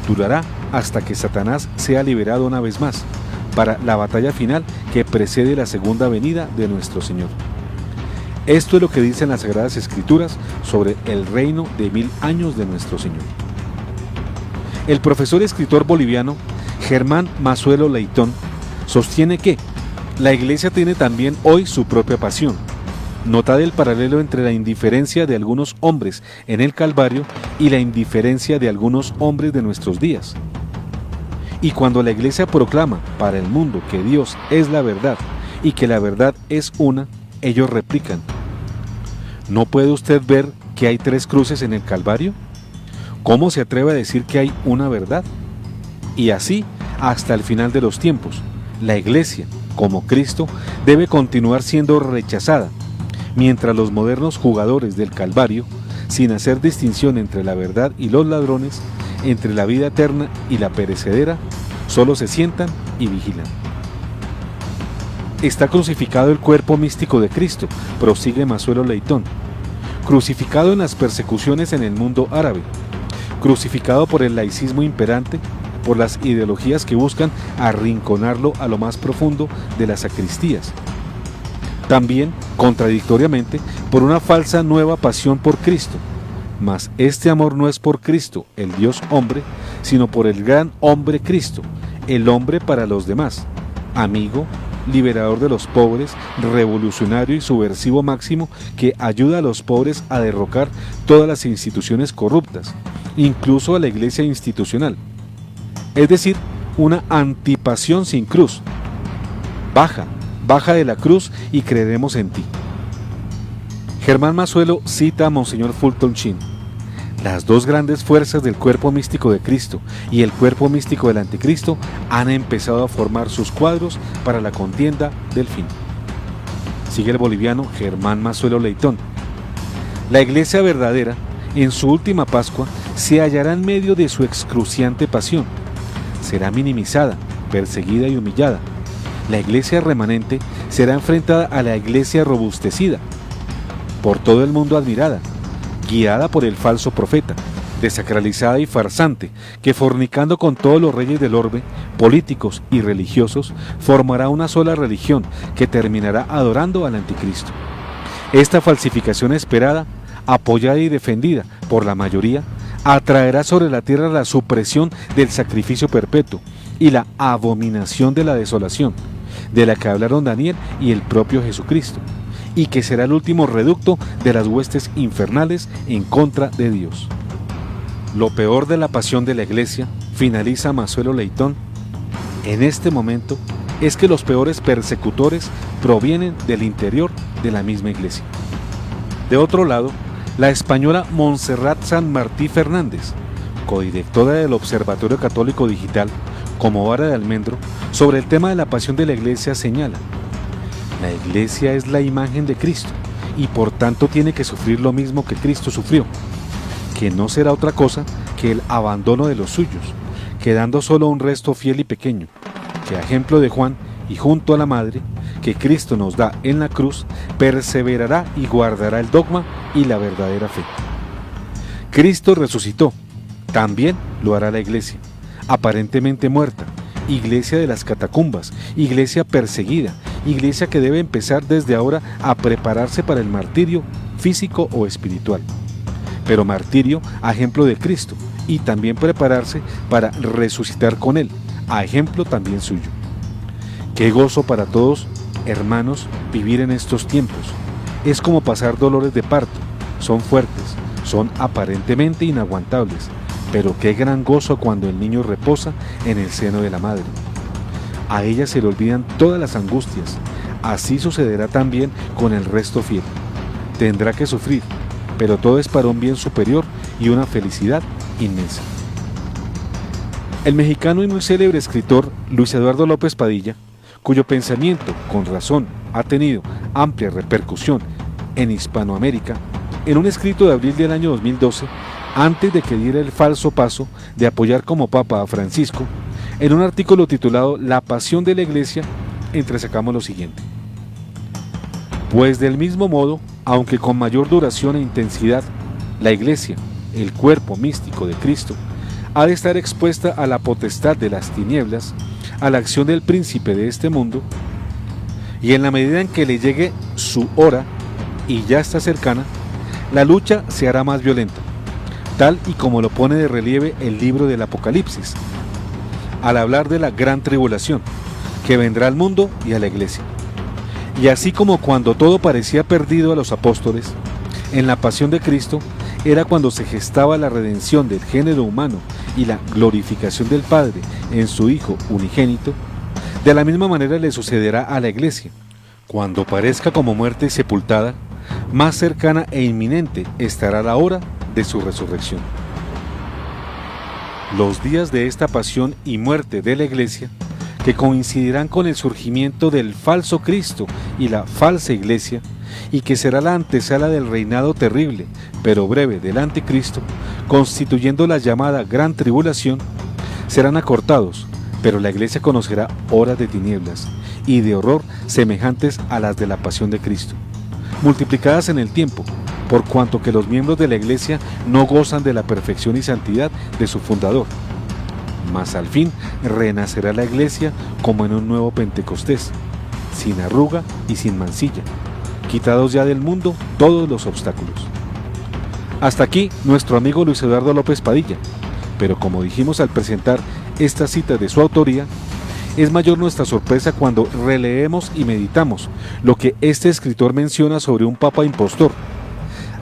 Durará hasta que Satanás sea liberado una vez más, para la batalla final que precede la segunda venida de nuestro Señor. Esto es lo que dicen las Sagradas Escrituras sobre el reino de 1000 años de nuestro Señor. El profesor y escritor boliviano Germán Massuelo Leitón sostiene que la iglesia tiene también hoy su propia pasión. Notad el paralelo entre la indiferencia de algunos hombres en el Calvario y la indiferencia de algunos hombres de nuestros días. Y cuando la iglesia proclama para el mundo que Dios es la verdad y que la verdad es una, ellos replican: ¿no puede usted ver que hay 3 cruces en el Calvario? ¿Cómo se atreve a decir que hay una verdad? Y así, hasta el final de los tiempos, la iglesia, como Cristo, debe continuar siendo rechazada, mientras los modernos jugadores del Calvario, sin hacer distinción entre la verdad y los ladrones, entre la vida eterna y la perecedera, solo se sientan y vigilan. Está crucificado el cuerpo místico de Cristo, prosigue Massuelo Leitón, crucificado en las persecuciones en el mundo árabe, crucificado por el laicismo imperante, por las ideologías que buscan arrinconarlo a lo más profundo de las sacristías. También, contradictoriamente, por una falsa nueva pasión por Cristo. Mas este amor no es por Cristo, el Dios hombre, sino por el gran hombre Cristo, el hombre para los demás, amigo, liberador de los pobres, revolucionario y subversivo máximo que ayuda a los pobres a derrocar todas las instituciones corruptas, incluso a la iglesia institucional. Es decir, una antipasión sin cruz. Baja de la cruz y creeremos en ti. Germán Massuelo cita a Monseñor Fulton Sheen: las 2 grandes fuerzas del cuerpo místico de Cristo y el cuerpo místico del anticristo han empezado a formar sus cuadros para la contienda del fin. Sigue el boliviano Germán Massuelo Leitón: la iglesia verdadera, en su última Pascua, se hallará en medio de su excruciante pasión. Será minimizada, perseguida y humillada. La iglesia remanente será enfrentada a la iglesia robustecida, por todo el mundo admirada, guiada por el falso profeta, desacralizada y farsante, que fornicando con todos los reyes del orbe, políticos y religiosos, formará una sola religión que terminará adorando al anticristo. Esta falsificación esperada, apoyada y defendida por la mayoría, atraerá sobre la tierra la supresión del sacrificio perpetuo y la abominación de la desolación, de la que hablaron Daniel y el propio Jesucristo, y que será el último reducto de las huestes infernales en contra de Dios. Lo peor de la pasión de la iglesia, finaliza Massuelo Leitón, en este momento es que los peores persecutores provienen del interior de la misma iglesia. De otro lado, la española Montserrat San Martí Fernández, codirectora del Observatorio Católico Digital, como vara de almendro, sobre el tema de la pasión de la iglesia señala: la iglesia es la imagen de Cristo y por tanto tiene que sufrir lo mismo que Cristo sufrió, que no será otra cosa que el abandono de los suyos, quedando solo un resto fiel y pequeño, que a ejemplo de Juan y junto a la madre que Cristo nos da en la cruz, perseverará y guardará el dogma y la verdadera fe. Cristo resucitó, también lo hará la iglesia, aparentemente muerta, iglesia de las catacumbas, iglesia perseguida, iglesia que debe empezar desde ahora a prepararse para el martirio físico o espiritual, pero martirio a ejemplo de Cristo y también prepararse para resucitar con Él, a ejemplo también suyo. Qué gozo para todos, hermanos, vivir en estos tiempos. Es como pasar dolores de parto, son fuertes, son aparentemente inaguantables, pero qué gran gozo cuando el niño reposa en el seno de la madre. A ella se le olvidan todas las angustias, así sucederá también con el resto fiel. Tendrá que sufrir, pero todo es para un bien superior y una felicidad inmensa. El mexicano y muy célebre escritor Luis Eduardo López Padilla, cuyo pensamiento, con razón, ha tenido amplia repercusión en Hispanoamérica, en un escrito de abril del año 2012, antes de que diera el falso paso de apoyar como papa a Francisco, en un artículo titulado La pasión de la Iglesia, entresacamos lo siguiente. Pues del mismo modo, aunque con mayor duración e intensidad, la Iglesia, el cuerpo místico de Cristo, ha de estar expuesta a la potestad de las tinieblas, a la acción del príncipe de este mundo, y en la medida en que le llegue su hora, y ya está cercana, la lucha se hará más violenta, tal y como lo pone de relieve el libro del Apocalipsis, al hablar de la gran tribulación, que vendrá al mundo y a la Iglesia. Y así como cuando todo parecía perdido a los apóstoles, en la pasión de Cristo era cuando se gestaba la redención del género humano y la glorificación del Padre en su Hijo unigénito, de la misma manera le sucederá a la Iglesia. Cuando parezca como muerte sepultada, más cercana e inminente estará la hora de su resurrección. Los días de esta pasión y muerte de la Iglesia, que coincidirán con el surgimiento del falso Cristo y la falsa Iglesia, y que será la antesala del reinado terrible, pero breve del Anticristo, constituyendo la llamada Gran Tribulación, serán acortados, pero la Iglesia conocerá horas de tinieblas y de horror semejantes a las de la pasión de Cristo, multiplicadas en el tiempo, por cuanto que los miembros de la Iglesia no gozan de la perfección y santidad de su fundador. Mas al fin renacerá la Iglesia como en un nuevo Pentecostés, sin arruga y sin mancilla, quitados ya del mundo todos los obstáculos. Hasta aquí nuestro amigo Luis Eduardo López Padilla, pero como dijimos al presentar esta cita de su autoría, es mayor nuestra sorpresa cuando releemos y meditamos lo que este escritor menciona sobre un papa impostor.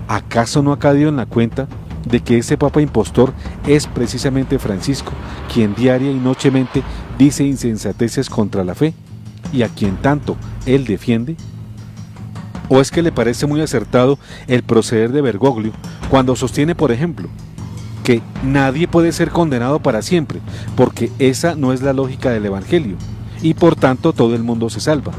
¿Acaso no ha caído en la cuenta de que ese papa impostor es precisamente Francisco, quien diaria y nochemente dice insensateces contra la fe, y a quien tanto él defiende? ¿O es que le parece muy acertado el proceder de Bergoglio cuando sostiene, por ejemplo, que nadie puede ser condenado para siempre, porque esa no es la lógica del Evangelio, y por tanto todo el mundo se salva?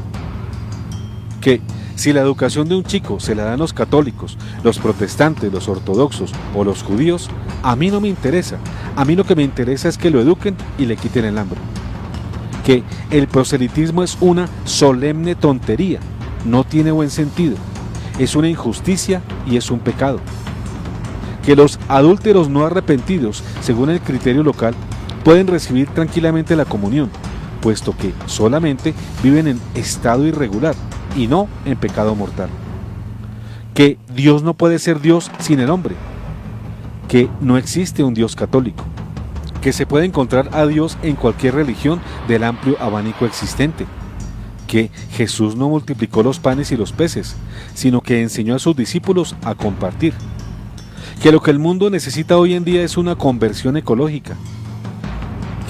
Que si la educación de un chico se la dan los católicos, los protestantes, los ortodoxos o los judíos, a mí no me interesa. A mí lo que me interesa es que lo eduquen y le quiten el hambre. Que el proselitismo es una solemne tontería, no tiene buen sentido, es una injusticia y es un pecado. Que los adúlteros no arrepentidos, según el criterio local, pueden recibir tranquilamente la comunión, puesto que solamente viven en estado irregular y no en pecado mortal. Que Dios no puede ser Dios sin el hombre. Que no existe un Dios católico. Que se puede encontrar a Dios en cualquier religión del amplio abanico existente. Que Jesús no multiplicó los panes y los peces, sino que enseñó a sus discípulos a compartir. Que lo que el mundo necesita hoy en día es una conversión ecológica.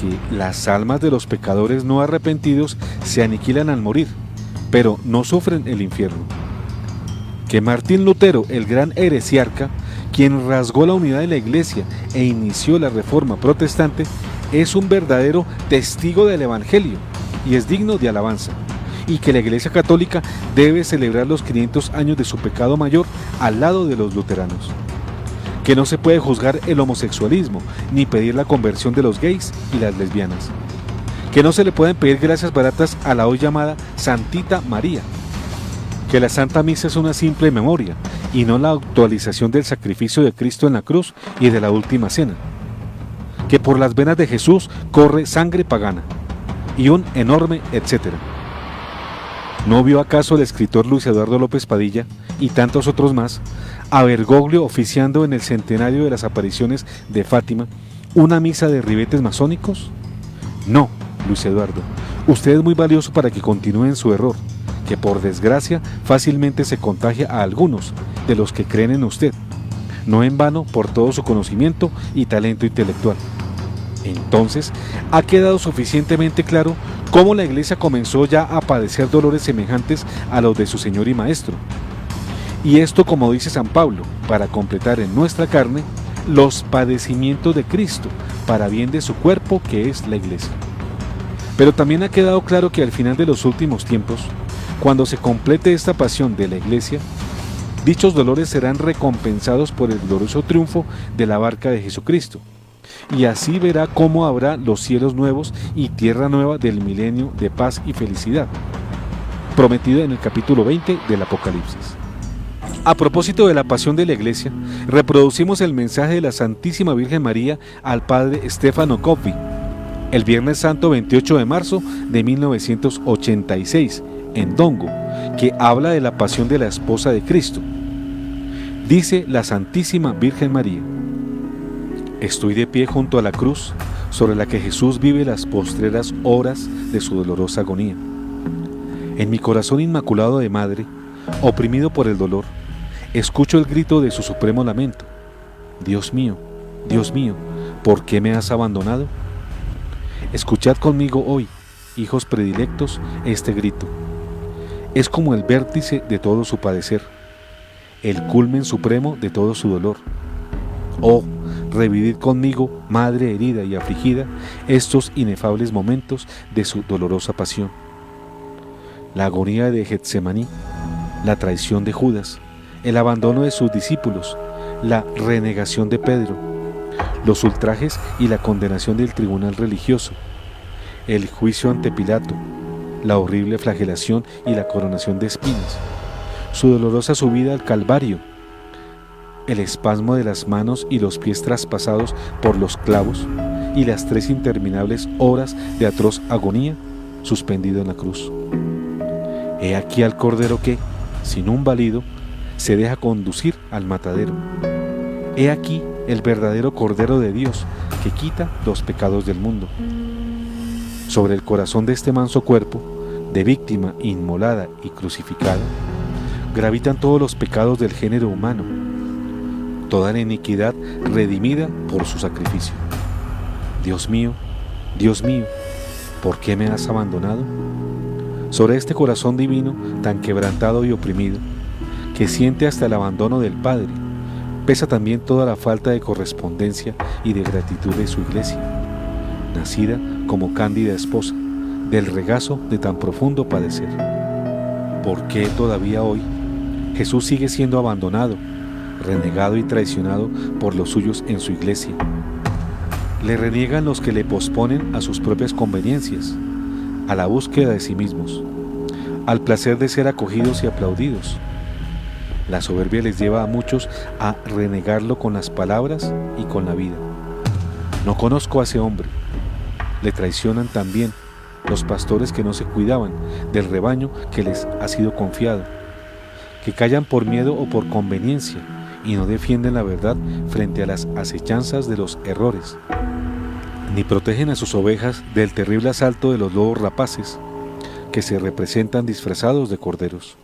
Que las almas de los pecadores no arrepentidos se aniquilan al morir, pero no sufren el infierno. Que Martín Lutero, el gran heresiarca, quien rasgó la unidad de la Iglesia e inició la reforma protestante, es un verdadero testigo del Evangelio y es digno de alabanza, y que la Iglesia Católica debe celebrar los 500 años de su pecado mayor al lado de los luteranos. Que no se puede juzgar el homosexualismo ni pedir la conversión de los gays y las lesbianas. Que no se le pueden pedir gracias baratas a la hoy llamada Santita María. Que la Santa Misa es una simple memoria y no la actualización del sacrificio de Cristo en la cruz y de la última cena. Que por las venas de Jesús corre sangre pagana y un enorme etcétera. ¿No vio acaso el escritor Luis Eduardo López Padilla y tantos otros más, a Bergoglio oficiando en el centenario de las apariciones de Fátima una misa de ribetes masónicos? No, Luis Eduardo, usted es muy valioso para que continúe en su error, que por desgracia fácilmente se contagia a algunos de los que creen en usted, no en vano por todo su conocimiento y talento intelectual. Entonces, ha quedado suficientemente claro cómo la Iglesia comenzó ya a padecer dolores semejantes a los de su Señor y Maestro. Y esto, como dice San Pablo, para completar en nuestra carne los padecimientos de Cristo, para bien de su cuerpo que es la Iglesia. Pero también ha quedado claro que al final de los últimos tiempos, cuando se complete esta pasión de la Iglesia, dichos dolores serán recompensados por el glorioso triunfo de la barca de Jesucristo. Y así verá cómo habrá los cielos nuevos y tierra nueva del milenio de paz y felicidad, prometido en el capítulo 20 del Apocalipsis. A propósito de la pasión de la Iglesia, reproducimos el mensaje de la Santísima Virgen María al padre Stefano Coppi, el Viernes Santo 28 de marzo de 1986, en Dongo, que habla de la pasión de la esposa de Cristo. Dice la Santísima Virgen María: estoy de pie junto a la cruz sobre la que Jesús vive las postreras horas de su dolorosa agonía. En mi corazón inmaculado de madre, oprimido por el dolor, escucho el grito de su supremo lamento: Dios mío, ¿por qué me has abandonado? Escuchad conmigo hoy, hijos predilectos, este grito. Es como el vértice de todo su padecer, el culmen supremo de todo su dolor. Oh, revivid conmigo, madre herida y afligida, estos inefables momentos de su dolorosa pasión. La agonía de Getsemaní, la traición de Judas, el abandono de sus discípulos, la renegación de Pedro, los ultrajes y la condenación del tribunal religioso, el juicio ante Pilato, la horrible flagelación y la coronación de espinas, su dolorosa subida al Calvario, el espasmo de las manos y los pies traspasados por los clavos y las 3 interminables horas de atroz agonía suspendido en la cruz. He aquí al Cordero que, sin un balido, se deja conducir al matadero. He aquí el verdadero Cordero de Dios que quita los pecados del mundo. Sobre el corazón de este manso cuerpo, de víctima inmolada y crucificada, gravitan todos los pecados del género humano, toda la iniquidad redimida por su sacrificio. Dios mío, ¿por qué me has abandonado? Sobre este corazón divino, tan quebrantado y oprimido, que siente hasta el abandono del Padre, pesa también toda la falta de correspondencia y de gratitud de su Iglesia, nacida como cándida esposa, del regazo de tan profundo padecer. ¿Por qué todavía hoy Jesús sigue siendo abandonado, renegado y traicionado por los suyos en su Iglesia? Le reniegan los que le posponen a sus propias conveniencias, a la búsqueda de sí mismos, al placer de ser acogidos y aplaudidos. La soberbia les lleva a muchos a renegarlo con las palabras y con la vida. No conozco a ese hombre. Le traicionan también los pastores que no se cuidaban del rebaño que les ha sido confiado, que callan por miedo o por conveniencia y no defienden la verdad frente a las acechanzas de los errores, ni protegen a sus ovejas del terrible asalto de los lobos rapaces que se representan disfrazados de corderos.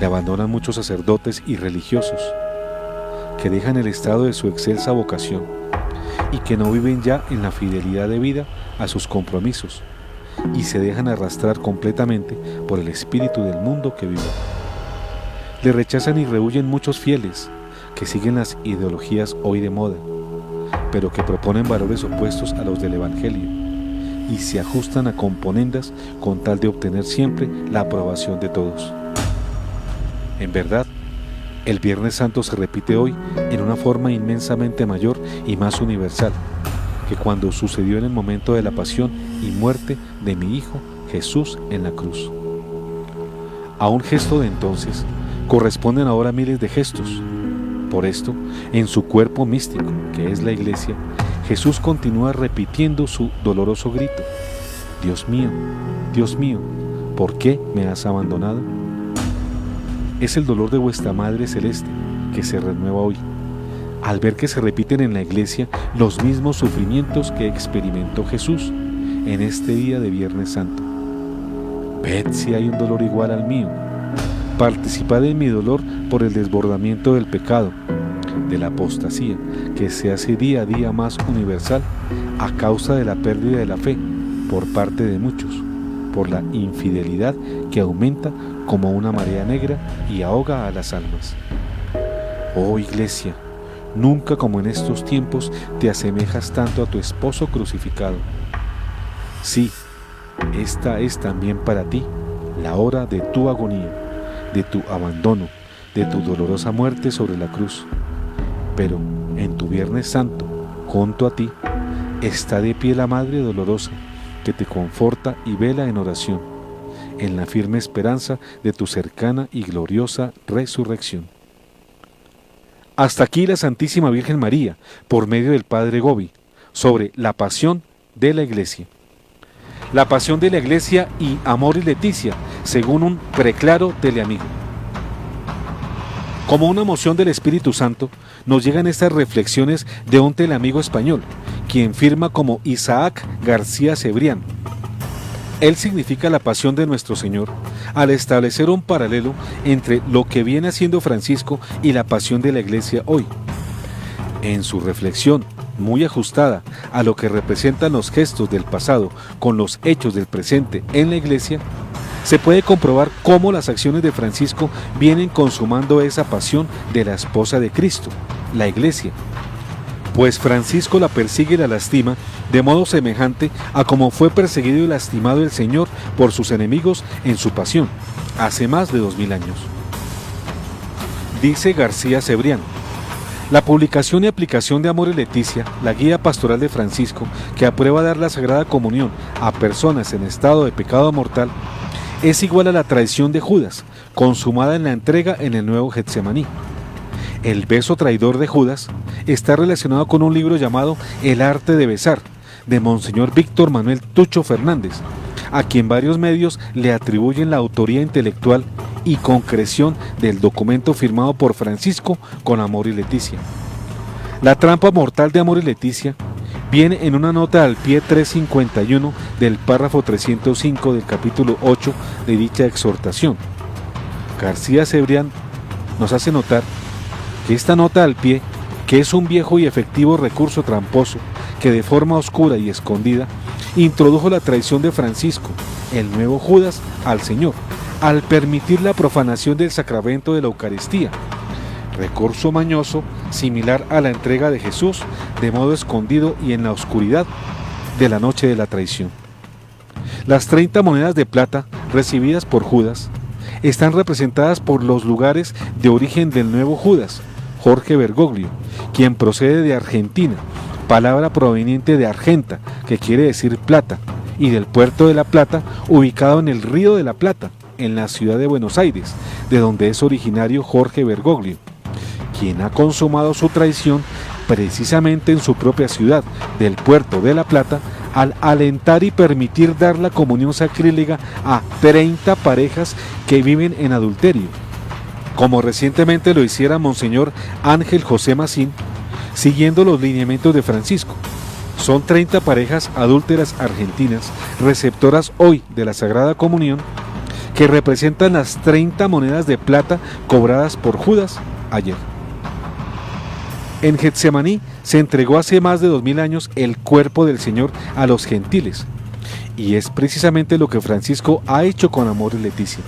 Le abandonan muchos sacerdotes y religiosos que dejan el estado de su excelsa vocación y que no viven ya en la fidelidad debida a sus compromisos y se dejan arrastrar completamente por el espíritu del mundo que vive. Le rechazan y rehuyen muchos fieles que siguen las ideologías hoy de moda, pero que proponen valores opuestos a los del Evangelio y se ajustan a componendas con tal de obtener siempre la aprobación de todos. En verdad, el Viernes Santo se repite hoy en una forma inmensamente mayor y más universal que cuando sucedió en el momento de la pasión y muerte de mi Hijo Jesús en la cruz. A un gesto de entonces corresponden ahora miles de gestos. Por esto, en su cuerpo místico, que es la Iglesia, Jesús continúa repitiendo su doloroso grito: Dios mío, ¿por qué me has abandonado? es el dolor de vuestra Madre Celeste, que se renueva hoy, al ver que se repiten en la Iglesia los mismos sufrimientos que experimentó Jesús en este día de Viernes Santo. Ved si hay un dolor igual al mío. Participad en mi dolor por el desbordamiento del pecado, de la apostasía, que se hace día a día más universal a causa de la pérdida de la fe por parte de muchos, por la infidelidad que aumenta como una marea negra y ahoga a las almas. Oh Iglesia, nunca como en estos tiempos te asemejas tanto a tu esposo crucificado. Sí, esta es también para ti la hora de tu agonía, de tu abandono, de tu dolorosa muerte sobre la cruz. Pero en tu Viernes Santo, junto a ti, está de pie la Madre Dolorosa, que te conforta y vela en oración, en la firme esperanza de tu cercana y gloriosa resurrección. Hasta aquí la Santísima Virgen María, por medio del Padre Gobi, sobre la pasión de la Iglesia. La pasión de la Iglesia y Amor y Leticia, según un preclaro teleamigo. Como una moción del Espíritu Santo, nos llegan estas reflexiones de un teleamigo español, quien firma como Isaac García Cebrián. Él significa la pasión de nuestro Señor, al establecer un paralelo entre lo que viene haciendo Francisco y la pasión de la Iglesia hoy. En su reflexión, muy ajustada a lo que representan los gestos del pasado con los hechos del presente en la Iglesia, se puede comprobar cómo las acciones de Francisco vienen consumando esa pasión de la esposa de Cristo, la Iglesia. Pues Francisco la persigue y la lastima de modo semejante a como fue perseguido y lastimado el Señor por sus enemigos en su pasión, hace más de 2000 años. Dice García Cebrián: la publicación y aplicación de Amor y Leticia, la guía pastoral de Francisco, que aprueba dar la Sagrada Comunión a personas en estado de pecado mortal, es igual a la traición de Judas, consumada en la entrega en el nuevo Getsemaní. El beso traidor de Judas está relacionado con un libro llamado El arte de besar, de Monseñor Víctor Manuel Tucho Fernández, a quien varios medios le atribuyen la autoría intelectual y concreción del documento firmado por Francisco con Amor y Leticia. La trampa mortal de Amor y Leticia viene en una nota al pie 351 del párrafo 305 del capítulo 8 de dicha exhortación. García Cebrián nos hace notar que esta nota al pie, que es un viejo y efectivo recurso tramposo que de forma oscura y escondida introdujo la traición de Francisco, el nuevo Judas, al Señor, al permitir la profanación del sacramento de la Eucaristía, recurso mañoso similar a la entrega de Jesús de modo escondido y en la oscuridad de la noche de la traición. Las 30 monedas de plata recibidas por Judas están representadas por los lugares de origen del nuevo Judas, Jorge Bergoglio, quien procede de Argentina, palabra proveniente de Argenta, que quiere decir plata, y del puerto de La Plata, ubicado en el Río de la Plata, en la ciudad de Buenos Aires, de donde es originario Jorge Bergoglio, quien ha consumado su traición precisamente en su propia ciudad, del puerto de La Plata, al alentar y permitir dar la comunión sacrílega a 30 parejas que viven en adulterio, como recientemente lo hiciera Monseñor Ángel José Macín, siguiendo los lineamientos de Francisco. Son 30 parejas adúlteras argentinas, receptoras hoy de la Sagrada Comunión, que representan las 30 monedas de plata cobradas por Judas ayer. En Getsemaní se entregó hace más de 2000 años el cuerpo del Señor a los gentiles, y es precisamente lo que Francisco ha hecho con Amor y Leticia.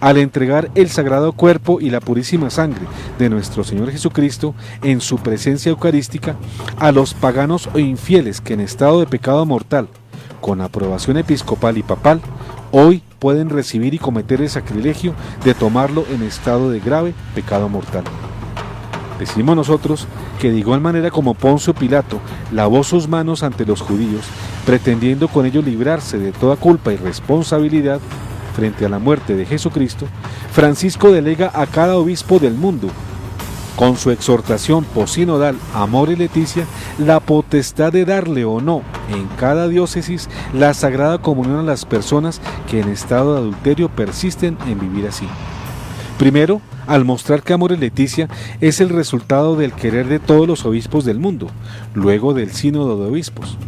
Al entregar el sagrado cuerpo y la purísima sangre de nuestro Señor Jesucristo en su presencia eucarística a los paganos o infieles que en estado de pecado mortal, con aprobación episcopal y papal, hoy pueden recibir y cometer el sacrilegio de tomarlo en estado de grave pecado mortal. Decimos nosotros que de igual manera como Poncio Pilato lavó sus manos ante los judíos, pretendiendo con ello librarse de toda culpa y responsabilidad frente a la muerte de Jesucristo, Francisco delega a cada obispo del mundo, con su exhortación posinodal Amor y Leticia, la potestad de darle o no en cada diócesis la Sagrada Comunión a las personas que en estado de adulterio persisten en vivir así. Primero, al mostrar que Amoris Laetitia es el resultado del querer de todos los obispos del mundo, luego del sínodo de obispos.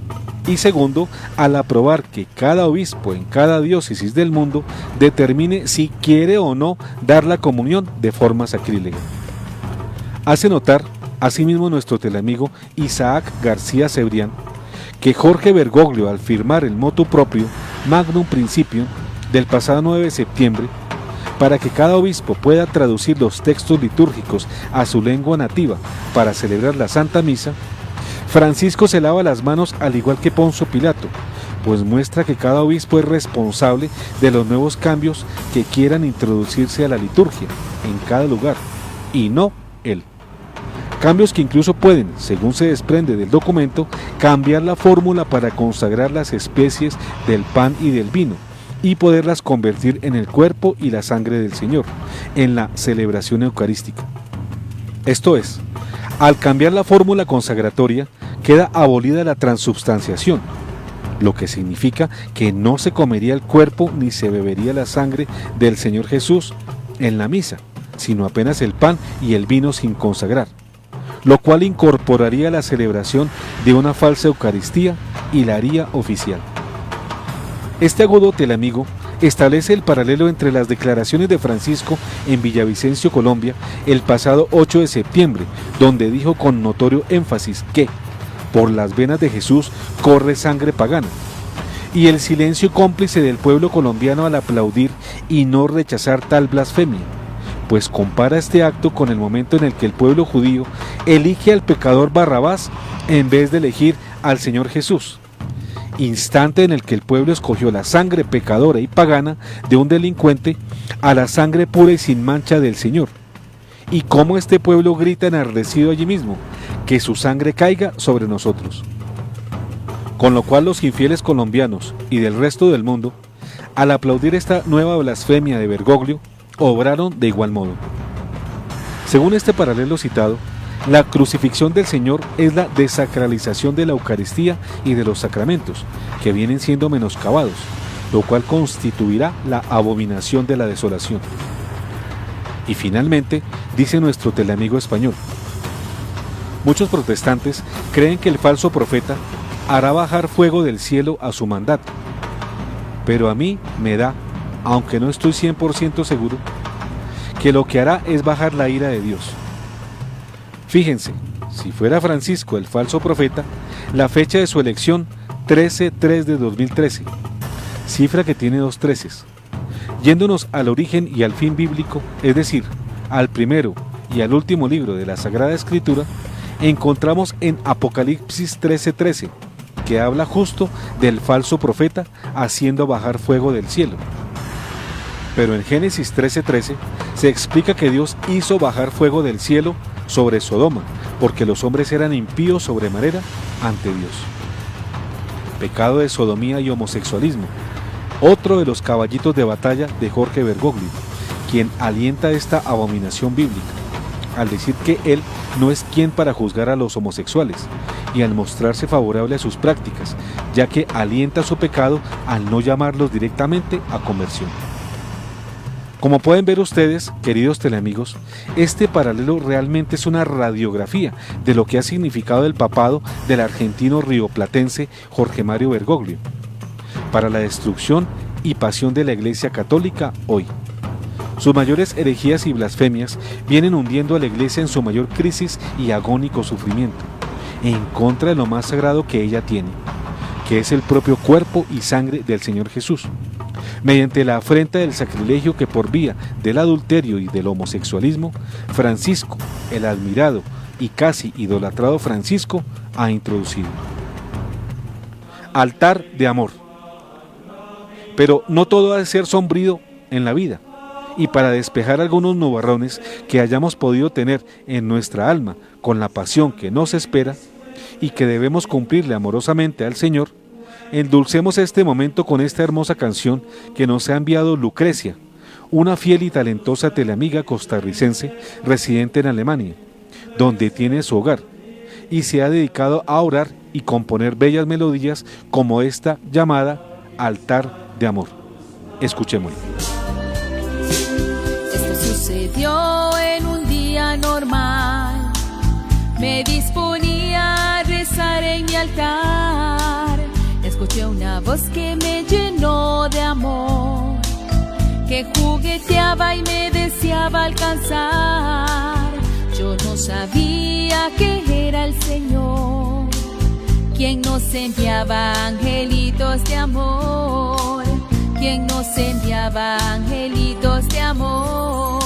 Y segundo, al aprobar que cada obispo en cada diócesis del mundo determine si quiere o no dar la comunión de forma sacrílega. Hace notar, asimismo, nuestro teleamigo Isaac García Cebrián, que Jorge Bergoglio, al firmar el motu proprio Magnum Principium del pasado 9 de septiembre, para que cada obispo pueda traducir los textos litúrgicos a su lengua nativa para celebrar la Santa Misa, Francisco se lava las manos al igual que Poncio Pilato, pues muestra que cada obispo es responsable de los nuevos cambios que quieran introducirse a la liturgia en cada lugar, y no él. Cambios que incluso pueden, según se desprende del documento, cambiar la fórmula para consagrar las especies del pan y del vino, y poderlas convertir en el cuerpo y la sangre del Señor, en la celebración eucarística. Esto es, al cambiar la fórmula consagratoria, queda abolida la transubstanciación, lo que significa que no se comería el cuerpo ni se bebería la sangre del Señor Jesús en la misa, sino apenas el pan y el vino sin consagrar, lo cual incorporaría la celebración de una falsa Eucaristía y la haría oficial. Este agudo teleamigo establece el paralelo entre las declaraciones de Francisco en Villavicencio, Colombia, el pasado 8 de septiembre, donde dijo con notorio énfasis que por las venas de Jesús corre sangre pagana, y el silencio cómplice del pueblo colombiano al aplaudir y no rechazar tal blasfemia, pues compara este acto con el momento en el que el pueblo judío elige al pecador Barrabás en vez de elegir al Señor Jesús, instante en el que el pueblo escogió la sangre pecadora y pagana de un delincuente a la sangre pura y sin mancha del Señor, y cómo este pueblo grita enardecido allí mismo, que su sangre caiga sobre nosotros. Con lo cual los infieles colombianos y del resto del mundo, al aplaudir esta nueva blasfemia de Bergoglio, obraron de igual modo. Según este paralelo citado, la crucifixión del Señor es la desacralización de la Eucaristía y de los sacramentos, que vienen siendo menoscabados, lo cual constituirá la abominación de la desolación. Y finalmente, dice nuestro teleamigo español, muchos protestantes creen que el falso profeta hará bajar fuego del cielo a su mandato, pero a mí me da, aunque no estoy 100% seguro, que lo que hará es bajar la ira de Dios. Fíjense, si fuera Francisco el falso profeta, la fecha de su elección 13/3 de 2013, cifra que tiene 2 treces. Yéndonos al origen y al fin bíblico, es decir, al primero y al último libro de la Sagrada Escritura, encontramos en Apocalipsis 13:13, que habla justo del falso profeta haciendo bajar fuego del cielo. Pero en Génesis 13:13 se explica que Dios hizo bajar fuego del cielo sobre Sodoma, porque los hombres eran impíos sobremanera ante Dios. Pecado de sodomía y homosexualismo, otro de los caballitos de batalla de Jorge Bergoglio, quien alienta esta abominación bíblica, al decir que él no es quien para juzgar a los homosexuales, y al mostrarse favorable a sus prácticas, ya que alienta su pecado al no llamarlos directamente a conversión. Como pueden ver ustedes, queridos teleamigos, este paralelo realmente es una radiografía de lo que ha significado el papado del argentino rioplatense Jorge Mario Bergoglio para la destrucción y pasión de la Iglesia Católica hoy. Sus mayores herejías y blasfemias vienen hundiendo a la Iglesia en su mayor crisis y agónico sufrimiento, en contra de lo más sagrado que ella tiene, que es el propio cuerpo y sangre del Señor Jesús, mediante la afrenta del sacrilegio que por vía del adulterio y del homosexualismo, Francisco, el admirado y casi idolatrado Francisco, ha introducido. Altar de amor. Pero no todo ha de ser sombrío en la vida, y para despejar algunos nubarrones que hayamos podido tener en nuestra alma con la pasión que nos espera y que debemos cumplirle amorosamente al Señor, endulcemos este momento con esta hermosa canción que nos ha enviado Lucrecia, una fiel y talentosa teleamiga costarricense residente en Alemania, donde tiene su hogar, y se ha dedicado a orar y componer bellas melodías como esta llamada Altar de Amor. Escuchémoslo.
Esto sucede sucedió en un día normal. Me disponía a rezar en mi altar. Escuché una voz que me llenó de amor, que jugueteaba y me deseaba alcanzar. Yo no sabía que era el Señor, quien nos enviaba angelitos de amor, quien nos enviaba angelitos de amor.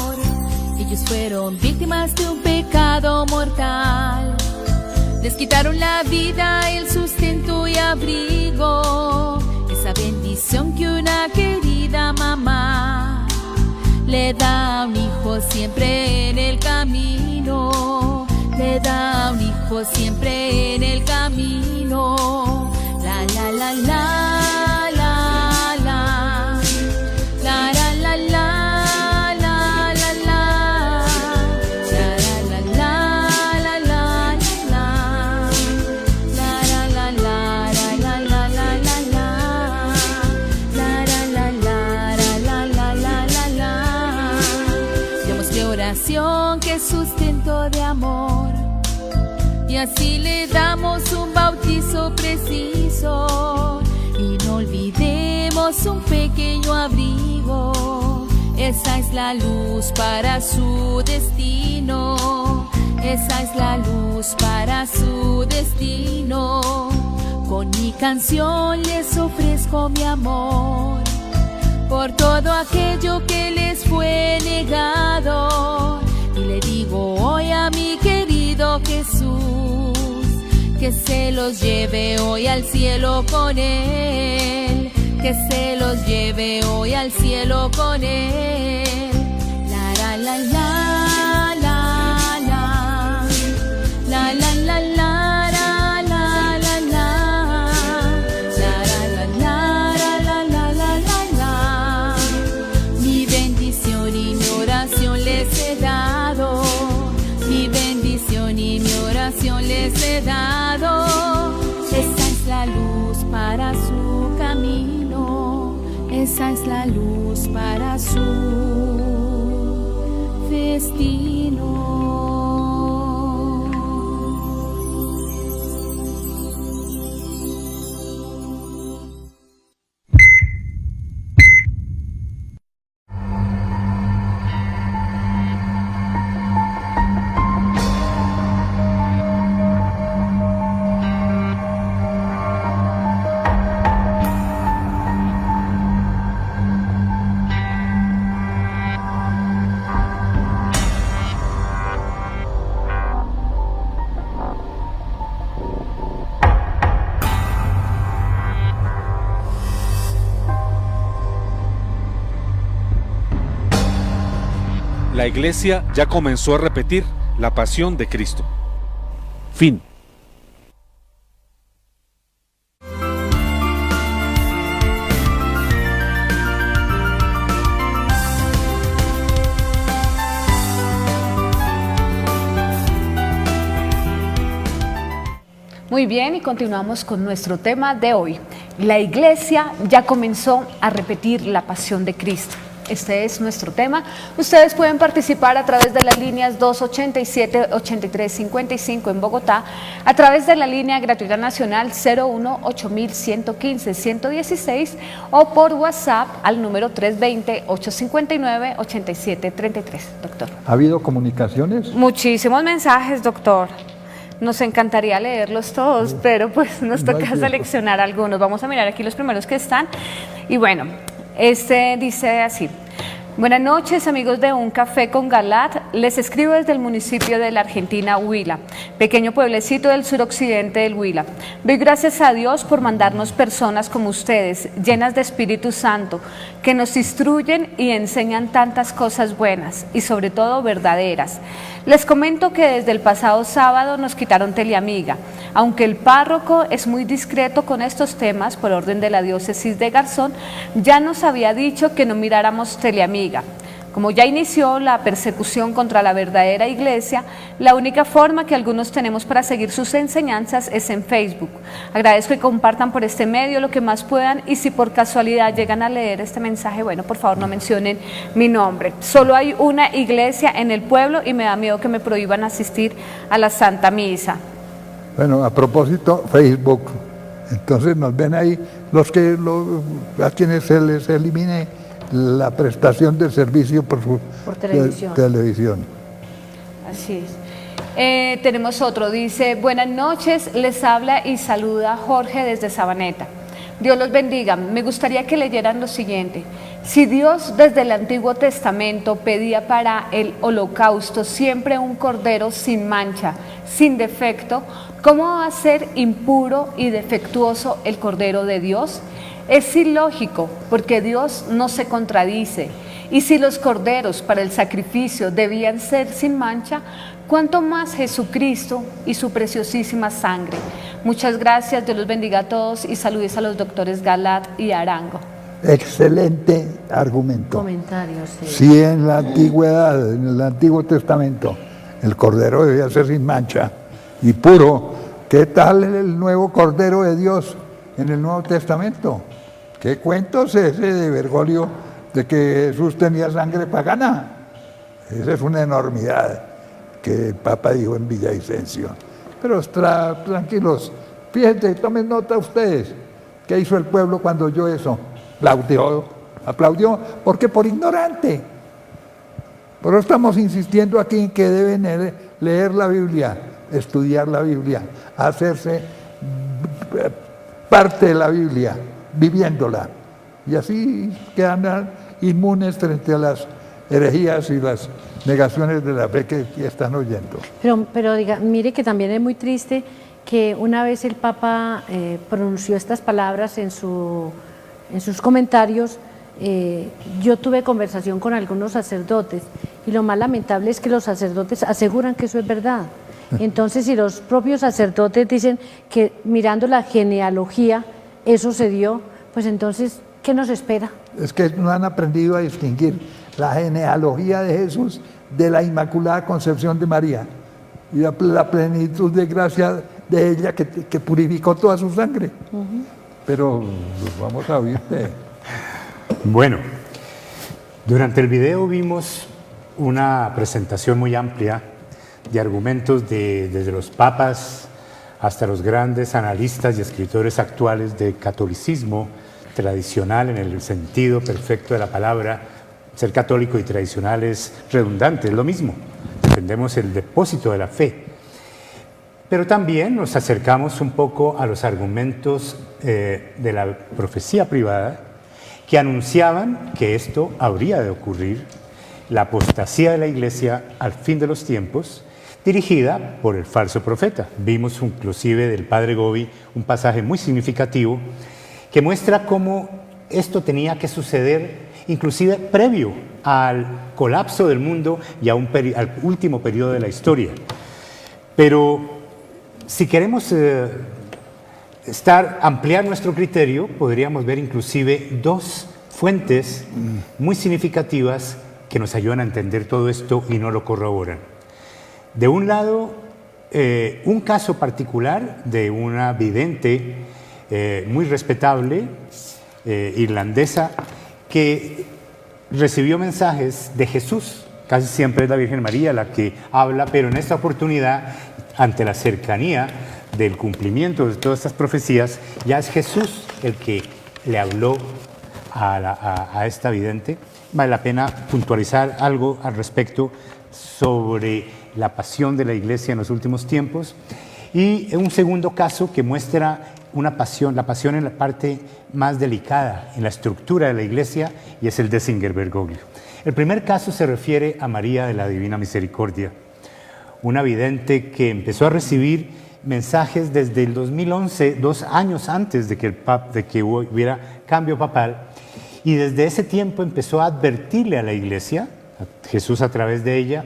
Ellos fueron víctimas de un pecado mortal, les quitaron la vida, el sustento y abrigo, esa bendición que una querida mamá le da a un hijo siempre en el camino, le da a un hijo siempre en el camino. La la la la la la, la la la la. Que es sustento de amor, y así le damos un bautizo preciso, y no olvidemos un pequeño abrigo. Esa es la luz para su destino, esa es la luz para su destino. Con mi canción les ofrezco mi amor por todo aquello que les fue negado. Y le digo hoy a mi querido Jesús, que se los lleve hoy al cielo con Él, que se los lleve hoy al cielo con Él. La la la la la la, la la la la. Les he dado, esa es la luz para su camino, esa es la luz para su destino.
La Iglesia ya comenzó a repetir la pasión de Cristo. Fin.
Muy bien, y continuamos con nuestro tema de hoy. La Iglesia ya comenzó a repetir la pasión de Cristo. Este es nuestro tema. Ustedes pueden participar a través de las líneas 287-8355 en Bogotá, a través de la línea gratuita nacional 01-8115-116 o por WhatsApp al número 320-859-8733. Doctor.
¿Ha habido comunicaciones?
Muchísimos mensajes, doctor. Nos encantaría leerlos todos, pero pues nos toca seleccionar algunos. Vamos a mirar aquí los primeros que están. Y bueno, este dice así: buenas noches, amigos de Un Café con Galat. Les escribo desde el municipio de la Argentina, Huila, pequeño pueblecito del suroccidente del Huila. Doy gracias a Dios por mandarnos personas como ustedes, llenas de Espíritu Santo, que nos instruyen y enseñan tantas cosas buenas y sobre todo verdaderas. Les comento que desde el pasado sábado nos quitaron Teleamiga, aunque el párroco es muy discreto con estos temas por orden de la diócesis de Garzón, ya nos había dicho que no miráramos Teleamiga. Como ya inició la persecución contra la verdadera iglesia, la única forma que algunos tenemos para seguir sus enseñanzas es en Facebook. Agradezco que compartan por este medio lo que más puedan y si por casualidad llegan a leer este mensaje, bueno, por favor no mencionen mi nombre. Solo hay una iglesia en el pueblo y me da miedo que me prohíban asistir a la Santa Misa.
Bueno, a propósito, Facebook, entonces nos ven ahí a quienes se les elimine la prestación de servicio por televisión.
Así es. Tenemos otro, dice, buenas noches, les habla y saluda Jorge desde Sabaneta. Dios los bendiga. Me gustaría que leyeran lo siguiente. Si Dios desde el Antiguo Testamento pedía para el holocausto siempre un cordero sin mancha, sin defecto, ¿cómo va a ser impuro y defectuoso el cordero de Dios? Es ilógico, porque Dios no se contradice. Y si los corderos para el sacrificio debían ser sin mancha, ¿cuánto más Jesucristo y su preciosísima sangre? Muchas gracias, Dios los bendiga a todos y saludes a los doctores Galat y Arango.
Excelente argumento.
Comentarios. Sí.
Si en la antigüedad, en el Antiguo Testamento, el cordero debía ser sin mancha y puro, ¿qué tal el nuevo cordero de Dios en el Nuevo Testamento? ¿Qué cuento es ese de Bergoglio de que Jesús tenía sangre pagana? Esa es una enormidad que el Papa dijo en Villavicencio. Pero tranquilos, fíjense, tomen nota ustedes. ¿Qué hizo el pueblo cuando oyó eso? Aplaudió, porque por ignorante. Por eso estamos insistiendo aquí en que deben leer la Biblia, estudiar la Biblia, hacerse parte de la Biblia, viviéndola. Y así quedan inmunes frente a las herejías y las negaciones de la fe que están oyendo.
Pero mire que también es muy triste que una vez el Papa pronunció estas palabras en sus comentarios, yo tuve conversación con algunos sacerdotes y lo más lamentable es que los sacerdotes aseguran que eso es verdad. Entonces, si los propios sacerdotes dicen que mirando la genealogía eso se dio, pues entonces, ¿qué nos espera?
Es que no han aprendido a distinguir la genealogía de Jesús de la Inmaculada Concepción de María y la plenitud de gracia de ella que purificó toda su sangre. Pero vamos a oírte.
Bueno, durante el video vimos una presentación muy amplia de argumentos desde los papas hasta los grandes analistas y escritores actuales de catolicismo tradicional en el sentido perfecto de la palabra. Ser católico y tradicional es redundante, es lo mismo. Defendemos el depósito de la fe. Pero también nos acercamos un poco a los argumentos de la profecía privada que anunciaban que esto habría de ocurrir, la apostasía de la Iglesia al fin de los tiempos, dirigida por el falso profeta. Vimos inclusive del padre Gobi un pasaje muy significativo que muestra cómo esto tenía que suceder inclusive previo al colapso del mundo y al último periodo de la historia. Pero si queremos ampliar nuestro criterio, podríamos ver inclusive dos fuentes muy significativas que nos ayudan a entender todo esto y no lo corroboran. De un lado, un caso particular de una vidente muy respetable, irlandesa, que recibió mensajes de Jesús. Casi siempre es la Virgen María la que habla, pero en esta oportunidad, ante la cercanía del cumplimiento de todas estas profecías, ya es Jesús el que le habló a esta vidente. Vale la pena puntualizar algo al respecto sobre la pasión de la Iglesia en los últimos tiempos. Y un segundo caso que muestra la pasión en la parte más delicada, en la estructura de la Iglesia, y es el de Singer Bergoglio. El primer caso se refiere a María de la Divina Misericordia, una vidente que empezó a recibir mensajes desde el 2011, 2 años antes de que hubiera cambio papal, y desde ese tiempo empezó a advertirle a la Iglesia, a Jesús a través de ella,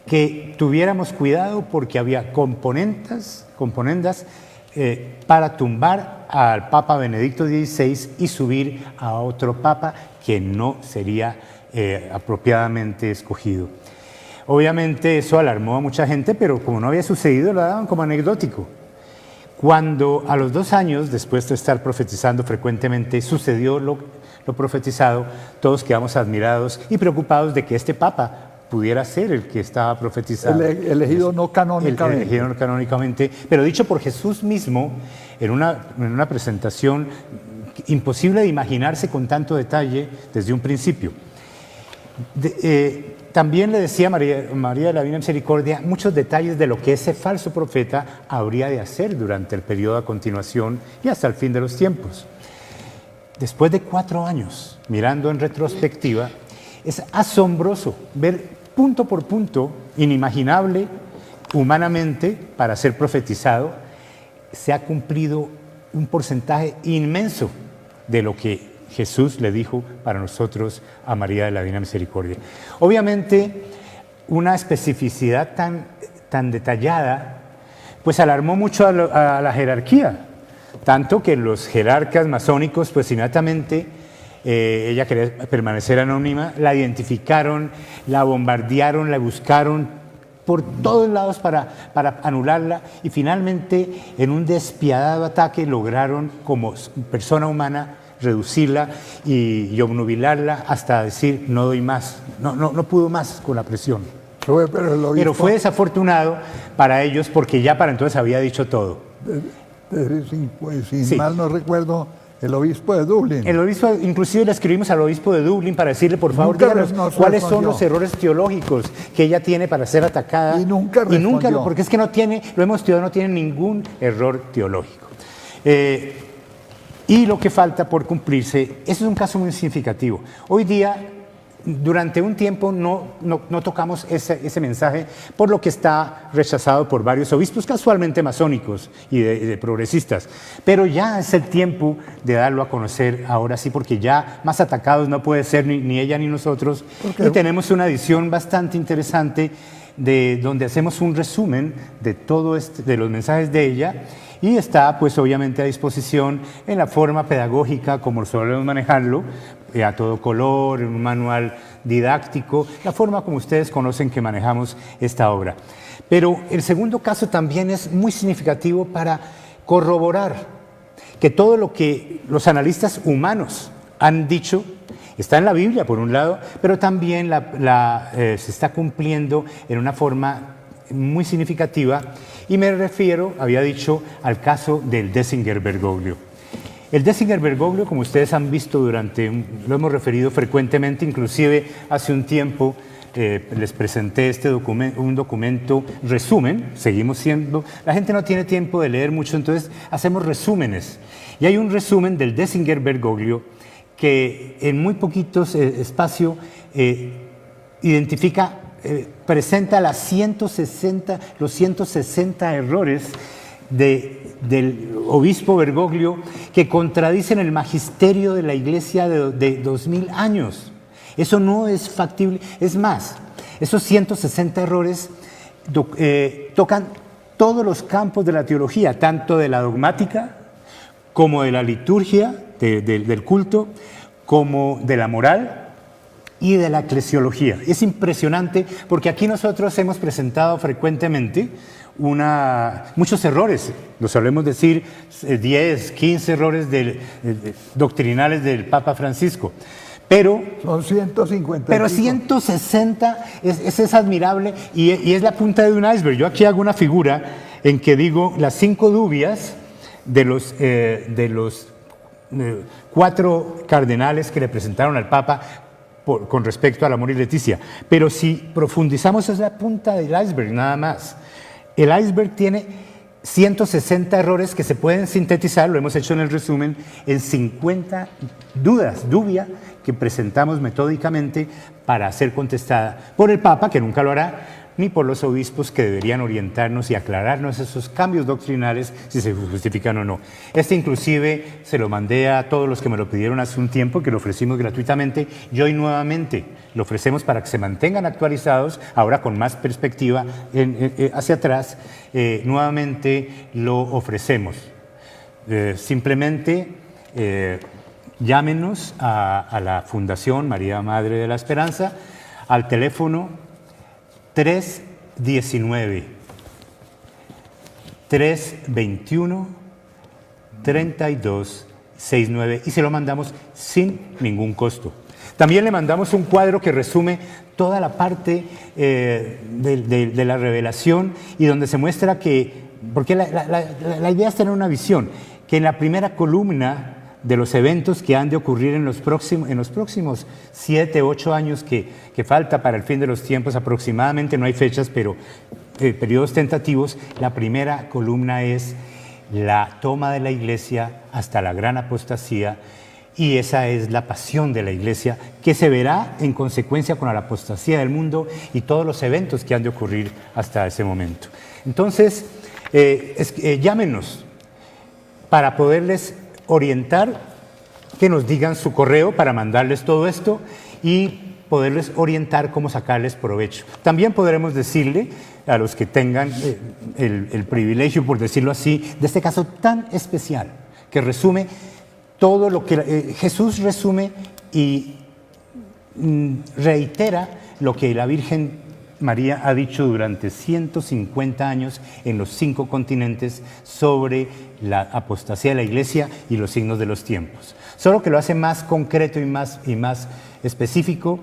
que tuviéramos cuidado porque había componendas para tumbar al Papa Benedicto XVI y subir a otro Papa que no sería apropiadamente escogido. Obviamente eso alarmó a mucha gente, pero como no había sucedido, lo daban como anecdótico. Cuando a los 2 años, después de estar profetizando frecuentemente, sucedió lo profetizado, todos quedamos admirados y preocupados de que este papa pudiera ser el que estaba profetizado.
Elegido no canónicamente.
Elegido no canónicamente, pero dicho por Jesús mismo en una presentación imposible de imaginarse con tanto detalle desde un principio. También le decía María de la Divina Misericordia muchos detalles de lo que ese falso profeta habría de hacer durante el periodo a continuación y hasta el fin de los tiempos. Después de 4 años, mirando en retrospectiva, es asombroso ver punto por punto, inimaginable humanamente para ser profetizado, se ha cumplido un porcentaje inmenso de lo que Jesús le dijo para nosotros a María de la Divina Misericordia. Obviamente, una especificidad tan detallada, pues alarmó mucho a la jerarquía, tanto que los jerarcas masónicos, pues inmediatamente, ella quería permanecer anónima, la identificaron, la bombardearon, la buscaron por todos lados para anularla y finalmente en un despiadado ataque lograron como persona humana reducirla y obnubilarla hasta decir no doy más, no pudo más con la presión. Pero fue desafortunado para ellos porque ya para entonces había dicho todo.
Si mal no recuerdo, el obispo de Dublín.
El obispo, inclusive le escribimos al obispo de Dublín para decirle, por favor, díganos cuáles son los errores teológicos que ella tiene para ser atacada.
Y nunca respondió.
Porque es que no tiene, lo hemos estudiado, no tiene ningún error teológico. Y lo que falta por cumplirse, eso es un caso muy significativo. Hoy día, durante un tiempo no tocamos ese mensaje, por lo que está rechazado por varios obispos, casualmente masónicos y de progresistas. Pero ya es el tiempo de darlo a conocer ahora sí, porque ya más atacados no puede ser ni ella ni nosotros. Y tenemos una edición bastante interesante donde hacemos un resumen de todo de los mensajes de ella. Y está, pues, obviamente a disposición en la forma pedagógica, como solemos manejarlo, a todo color, en un manual didáctico, la forma como ustedes conocen que manejamos esta obra. Pero el segundo caso también es muy significativo para corroborar que todo lo que los analistas humanos han dicho está en la Biblia, por un lado, pero también se está cumpliendo en una forma muy significativa, y me refiero, había dicho, al caso del Dessinger Bergoglio. El Dessinger Bergoglio, como ustedes han visto lo hemos referido frecuentemente, inclusive hace un tiempo les presenté un documento resumen, seguimos siendo, la gente no tiene tiempo de leer mucho, entonces hacemos resúmenes. Y hay un resumen del Dessinger Bergoglio que en muy poquitos espacio identifica, presenta los 160 errores del obispo Bergoglio que contradicen el magisterio de la Iglesia de 2000 años. Eso no es factible. Es más, esos 160 errores tocan todos los campos de la teología, tanto de la dogmática como de la liturgia, del culto, como de la moral y de la eclesiología. Es impresionante porque aquí nosotros hemos presentado frecuentemente muchos errores, lo solemos decir 10, 15 errores doctrinales del Papa Francisco. Pero
son 150.
Pero 160 es admirable y es la punta de un iceberg. Yo aquí hago una figura en que digo las 5 dubias de los 4 cardenales que le presentaron al Papa con respecto al amor y Leticia. Pero si profundizamos, es la punta del iceberg nada más. El iceberg tiene 160 errores que se pueden sintetizar, lo hemos hecho en el resumen, en 50 dubia que presentamos metódicamente para ser contestada por el Papa, que nunca lo hará, ni por los obispos, que deberían orientarnos y aclararnos esos cambios doctrinales, si se justifican o no. Inclusive se lo mandé a todos los que me lo pidieron hace un tiempo, que lo ofrecimos gratuitamente, y hoy nuevamente lo ofrecemos para que se mantengan actualizados, ahora con más perspectiva hacia atrás, nuevamente lo ofrecemos. Simplemente llámenos a la Fundación María Madre de la Esperanza al teléfono 319-321-3269 y se lo mandamos sin ningún costo. También le mandamos un cuadro que resume toda la parte de la revelación y donde se muestra que, porque la idea es tener una visión, que en la primera columna de los eventos que han de ocurrir en los próximos 7, 8 años que falta para el fin de los tiempos aproximadamente, no hay fechas, pero periodos tentativos, la primera columna es la toma de la iglesia hasta la gran apostasía, y esa es la pasión de la iglesia que se verá en consecuencia con la apostasía del mundo y todos los eventos que han de ocurrir hasta ese momento. Entonces, llámenos para poderles orientar, que nos digan su correo para mandarles todo esto y poderles orientar cómo sacarles provecho. También podremos decirle a los que tengan el privilegio, por decirlo así, de este caso tan especial, que resume todo lo que Jesús resume y reitera lo que la Virgen María ha dicho durante 150 años en los 5 continentes sobre la apostasía de la Iglesia y los signos de los tiempos. Solo que lo hace más concreto y más específico,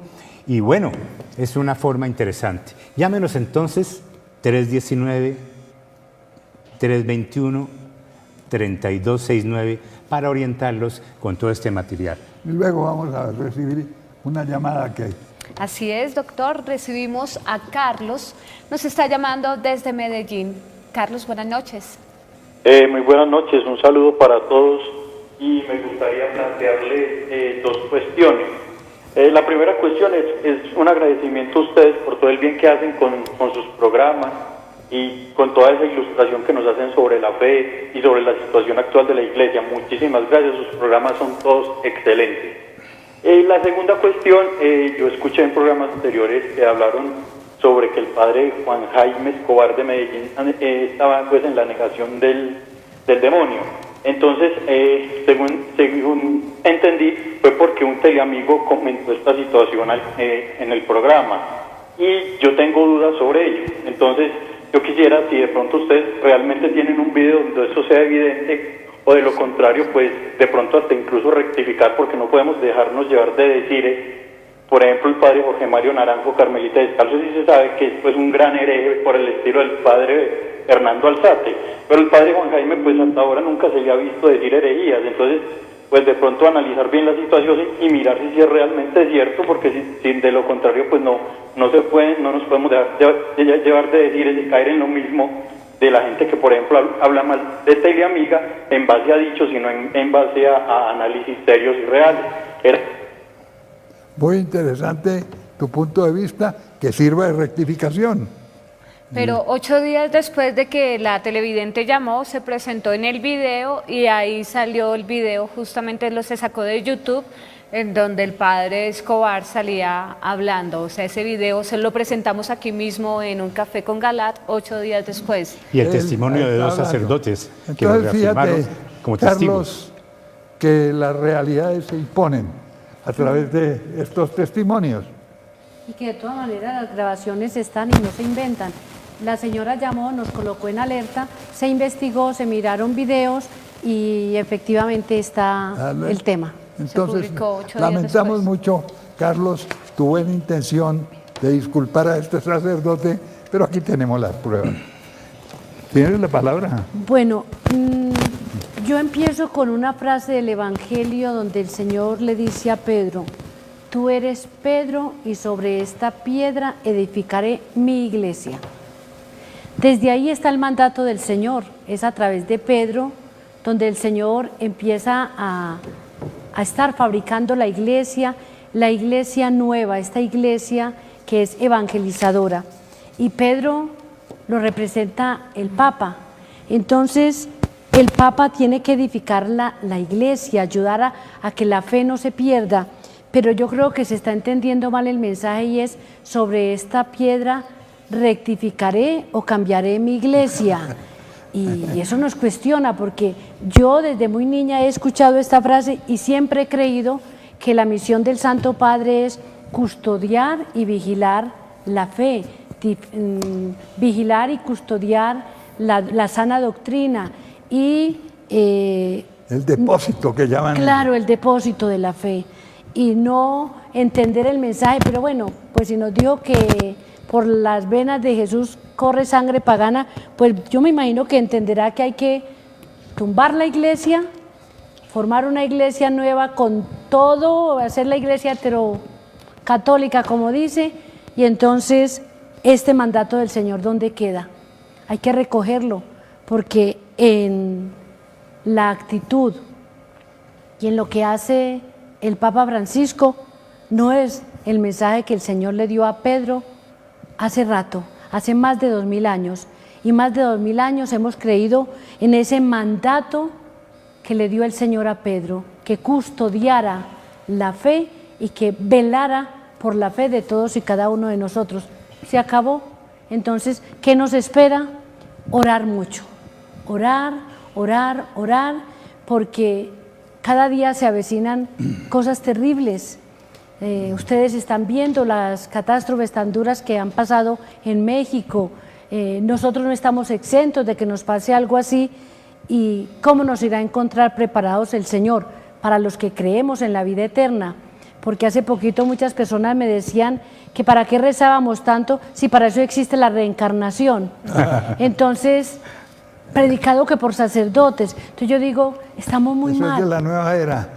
y bueno, es una forma interesante. Llámenos entonces 319-321-3269 para orientarlos con todo este material.
Y luego vamos a recibir una llamada que...
Así es, doctor. Recibimos a Carlos. Nos está llamando desde Medellín. Carlos, buenas noches.
Muy buenas noches. Un saludo para todos y me gustaría plantearle 2 cuestiones. La primera cuestión es un agradecimiento a ustedes por todo el bien que hacen con sus programas y con toda esa ilustración que nos hacen sobre la fe y sobre la situación actual de la Iglesia. Muchísimas gracias, sus programas son todos excelentes. La segunda cuestión, yo escuché en programas anteriores que hablaron sobre que el padre Juan Jaime Escobar de Medellín estaba pues en la negación del demonio. Entonces, según entendí, fue porque un teleamigo comentó esta situación en el programa y yo tengo dudas sobre ello. Entonces, yo quisiera, si de pronto ustedes realmente tienen un video donde eso sea evidente, o de lo contrario, pues de pronto hasta incluso rectificar, porque no podemos dejarnos llevar de decir, por ejemplo, el padre Jorge Mario Naranjo, Carmelita Descalzo, sí se sabe que es pues un gran hereje por el estilo del padre Hernando Alzate, pero el padre Juan Jaime pues hasta ahora nunca se le ha visto decir herejías. Entonces pues de pronto analizar bien la situación y mirar si es realmente cierto, porque si de lo contrario pues no nos podemos dejar llevar de decir, caer en lo mismo de la gente que por ejemplo habla mal de Teleamiga en base a dichos, sino en base a análisis serios y reales.
Muy interesante tu punto de vista, que sirva de rectificación.
Pero 8 días después de que la televidente llamó, se presentó en el video y ahí salió el video, justamente se sacó de YouTube, en donde el padre Escobar salía hablando. O sea, ese video se lo presentamos aquí mismo en un café con Galat 8 días después.
Y el testimonio de 2 sacerdotes que lo reafirmaron como testigos.
Carlos, que las realidades se imponen a través de estos testimonios.
Y que de todas maneras las grabaciones están y no se inventan. La señora llamó, nos colocó en alerta, se investigó, se miraron videos y efectivamente está el tema.
Entonces, lamentamos mucho, Carlos, tu buena intención de disculpar a este sacerdote, pero aquí tenemos las pruebas. ¿Tienes la palabra?
Bueno, yo empiezo con una frase del Evangelio donde el Señor le dice a Pedro: tú eres Pedro y sobre esta piedra edificaré mi iglesia. Desde ahí está el mandato del Señor, es a través de Pedro donde el Señor empieza a estar fabricando la iglesia nueva, esta iglesia que es evangelizadora. Y Pedro lo representa el Papa. Entonces, el Papa tiene que edificar la iglesia, ayudar a que la fe no se pierda. Pero yo creo que se está entendiendo mal el mensaje y es: sobre esta piedra rectificaré o cambiaré mi iglesia. Y eso nos cuestiona, porque yo desde muy niña he escuchado esta frase y siempre he creído que la misión del Santo Padre es custodiar y vigilar la fe, vigilar y custodiar la sana doctrina y...
el depósito que llaman.
Claro, el depósito de la fe. Y no entender el mensaje, pero bueno, pues si nos dijo que por las venas de Jesús corre sangre pagana, pues yo me imagino que entenderá que hay que tumbar la iglesia, formar una iglesia nueva con todo, hacer la iglesia heterocatólica como dice, y entonces este mandato del Señor, ¿dónde queda? Hay que recogerlo, porque en la actitud y en lo que hace el Papa Francisco no es el mensaje que el Señor le dio a Pedro hace rato, hace más de 2000 años, y más de 2000 años hemos creído en ese mandato que le dio el Señor a Pedro, que custodiara la fe y que velara por la fe de todos y cada uno de nosotros. Se acabó. Entonces, ¿qué nos espera? Orar mucho, orar, orar, orar, porque cada día se avecinan cosas terribles. Ustedes están viendo las catástrofes tan duras que han pasado en México. Nosotros no estamos exentos de que nos pase algo así, y cómo nos irá a encontrar preparados el Señor para los que creemos en la vida eterna. Porque hace poquito muchas personas me decían que para qué rezábamos tanto si para eso existe la reencarnación. Entonces, predicado que por sacerdotes. Entonces yo digo, estamos muy
Eso
mal.
es de la nueva era.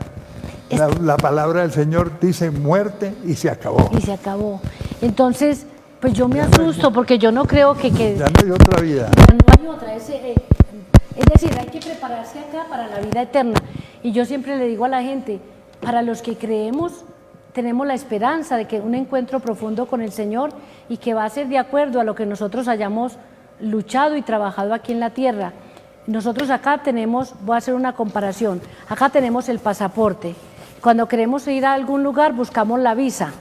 La palabra del Señor dice muerte y se acabó.
Y se acabó. Entonces, pues yo me asusto porque yo no creo que
Ya no hay otra vida.
ya no hay otra. Es decir, hay que prepararse acá para la vida eterna. Y yo siempre le digo a la gente, para los que creemos, tenemos la esperanza de que un encuentro profundo con el Señor, y que va a ser de acuerdo a lo que nosotros hayamos luchado y trabajado aquí en la tierra. Nosotros acá tenemos, voy a hacer una comparación, acá tenemos el pasaporte. Cuando queremos ir a algún lugar buscamos la visa.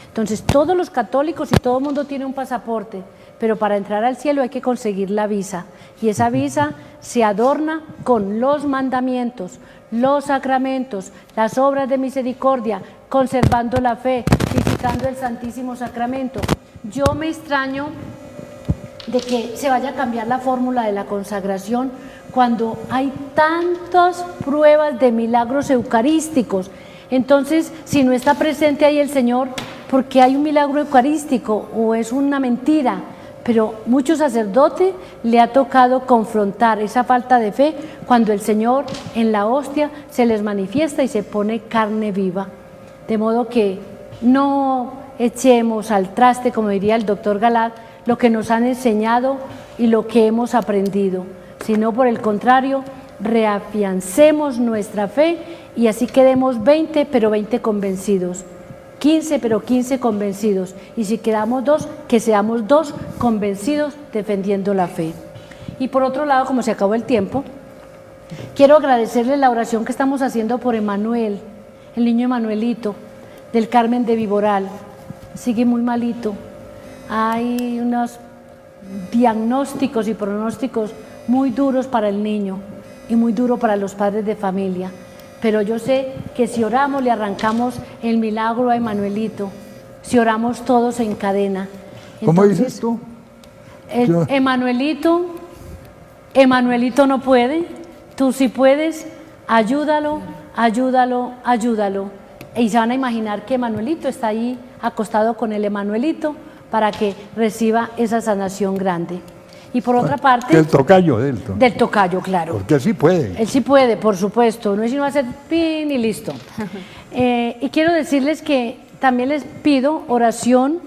Entonces todos los católicos y todo el mundo tiene un pasaporte, pero para entrar al cielo hay que conseguir la visa, y esa visa se adorna con los mandamientos, los sacramentos, las obras de misericordia, conservando la fe, visitando el Santísimo Sacramento. Yo me extraño de que se vaya a cambiar la fórmula de la consagración cuando hay tantas pruebas de milagros eucarísticos. Entonces, si no está presente ahí el Señor, ¿por qué hay un milagro eucarístico? ¿O es una mentira? Pero muchos sacerdotes le ha tocado confrontar esa falta de fe cuando el Señor en la hostia se les manifiesta y se pone carne viva. De modo que no echemos al traste, como diría el doctor Galat, lo que nos han enseñado y lo que hemos aprendido, sino por el contrario, reafiancemos nuestra fe y así quedemos 20, pero 20 convencidos. 15, pero 15 convencidos, y si quedamos 2, que seamos 2 convencidos defendiendo la fe. Y por otro lado, como se acabó el tiempo, quiero agradecerle la oración que estamos haciendo por Emanuel, el niño Emanuelito, del Carmen de Viboral. Sigue muy malito. Hay unos diagnósticos y pronósticos muy duros para el niño y muy duro para los padres de familia. Pero yo sé que si oramos le arrancamos el milagro a Emanuelito, si oramos todos en cadena.
¿Cómo dices tú?
Emanuelito no puede, tú sí puedes, ayúdalo, ayúdalo, ayúdalo. Y se van a imaginar que Emanuelito está ahí acostado con el Emanuelito para que reciba esa sanación grande. Y por otra parte...
Del tocayo,
del tocayo, claro.
Porque él sí puede.
Él sí puede, por supuesto. No es sino hacer pin y listo. Y quiero decirles que también les pido oración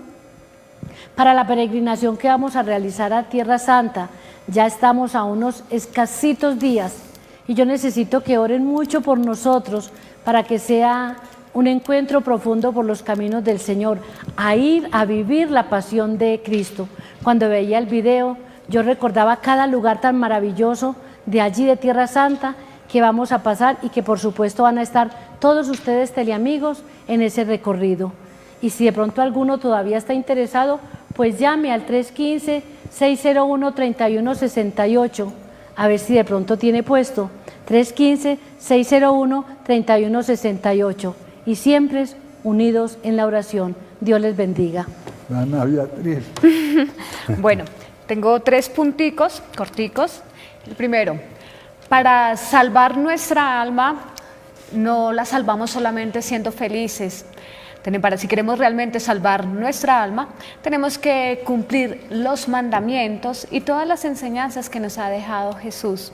para la peregrinación que vamos a realizar a Tierra Santa. Ya estamos a unos escasitos días y yo necesito que oren mucho por nosotros para que sea un encuentro profundo por los caminos del Señor, a ir a vivir la pasión de Cristo. Cuando veía el video, yo recordaba cada lugar tan maravilloso de allí de Tierra Santa que vamos a pasar y que por supuesto van a estar todos ustedes teleamigos en ese recorrido. Y si de pronto alguno todavía está interesado, pues llame al 315-601-3168. a ver si de pronto tiene puesto 315-601-3168 y siempre unidos en la oración. Dios les bendiga.
Ana Beatriz.
Bueno, tengo 3 punticos corticos. El primero, para salvar nuestra alma, no la salvamos solamente siendo felices. Si queremos realmente salvar nuestra alma, tenemos que cumplir los mandamientos y todas las enseñanzas que nos ha dejado Jesús.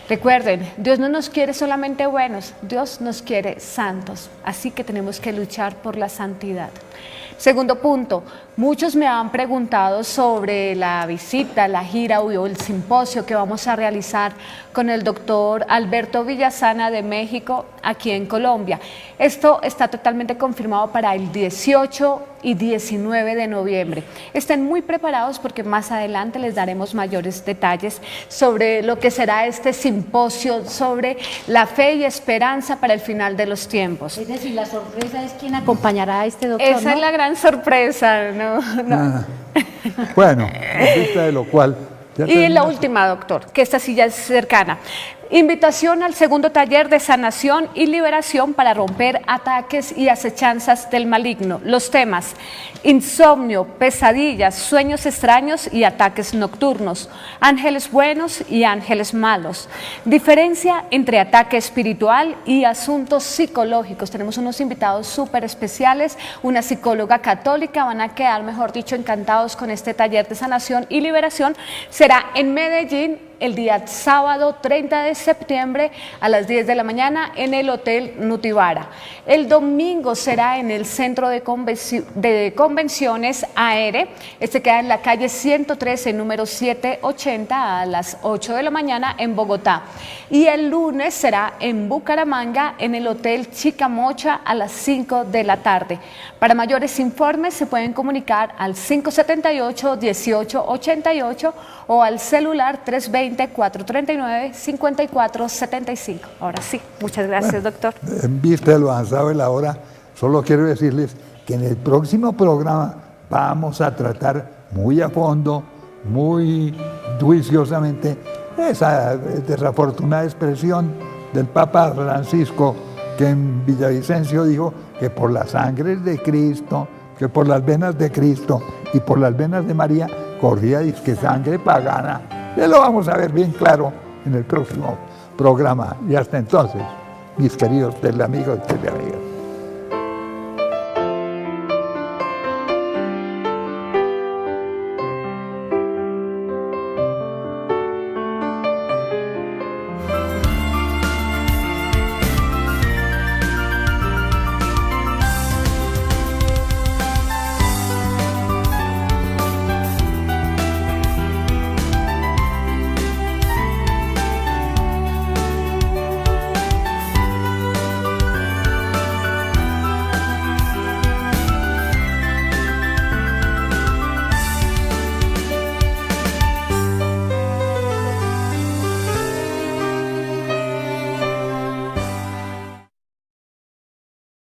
Recuerden, Dios no nos quiere solamente buenos, Dios nos quiere santos, así que tenemos que luchar por la santidad. Segundo punto, muchos me han preguntado sobre la visita, la gira o el simposio que vamos a realizar con el doctor Alberto Villasana de México, aquí en Colombia. Esto está totalmente confirmado para el 18 y 19 de noviembre. Estén muy preparados porque más adelante les daremos mayores detalles sobre lo que será este simposio, sobre la fe y esperanza para el final de los tiempos.
Es decir, la sorpresa es quién acompañará a este doctor,
Esa
¿no?
es la gran sorpresa, ¿no?
Bueno, en vista de lo cual... ya
Y la
terminaste.
última, doctor, que esta sí ya es cercana. Invitación al segundo taller de sanación y liberación para romper ataques y acechanzas del maligno. Los temas: insomnio, pesadillas, sueños extraños y ataques nocturnos, ángeles buenos y ángeles malos, diferencia entre ataque espiritual y asuntos psicológicos. Tenemos unos invitados súper especiales, una psicóloga católica, van a quedar, mejor dicho, encantados con este taller de sanación y liberación. Será en Medellín el día sábado 30 de septiembre a las 10 de la mañana en el Hotel Nutibara. El domingo será en el Centro de Convenciones AERE. Este queda en la calle 113, número 780, a las 8 de la mañana en Bogotá. Y el lunes será en Bucaramanga en el Hotel Chicamocha a las 5 de la tarde. Para mayores informes se pueden comunicar al 578-1888 o al celular 320-439-5475. Ahora sí, muchas gracias, doctor.
En vista de lo avanzado de la hora, solo quiero decirles que en el próximo programa vamos a tratar muy a fondo, muy juiciosamente, esa desafortunada expresión del Papa Francisco, que en Villavicencio dijo que por la sangre de Cristo, que por las venas de Cristo y por las venas de María corría disque sangre pagana. Ya lo vamos a ver bien claro en el próximo programa. Y hasta entonces, mis queridos teleamigos y teleamigas.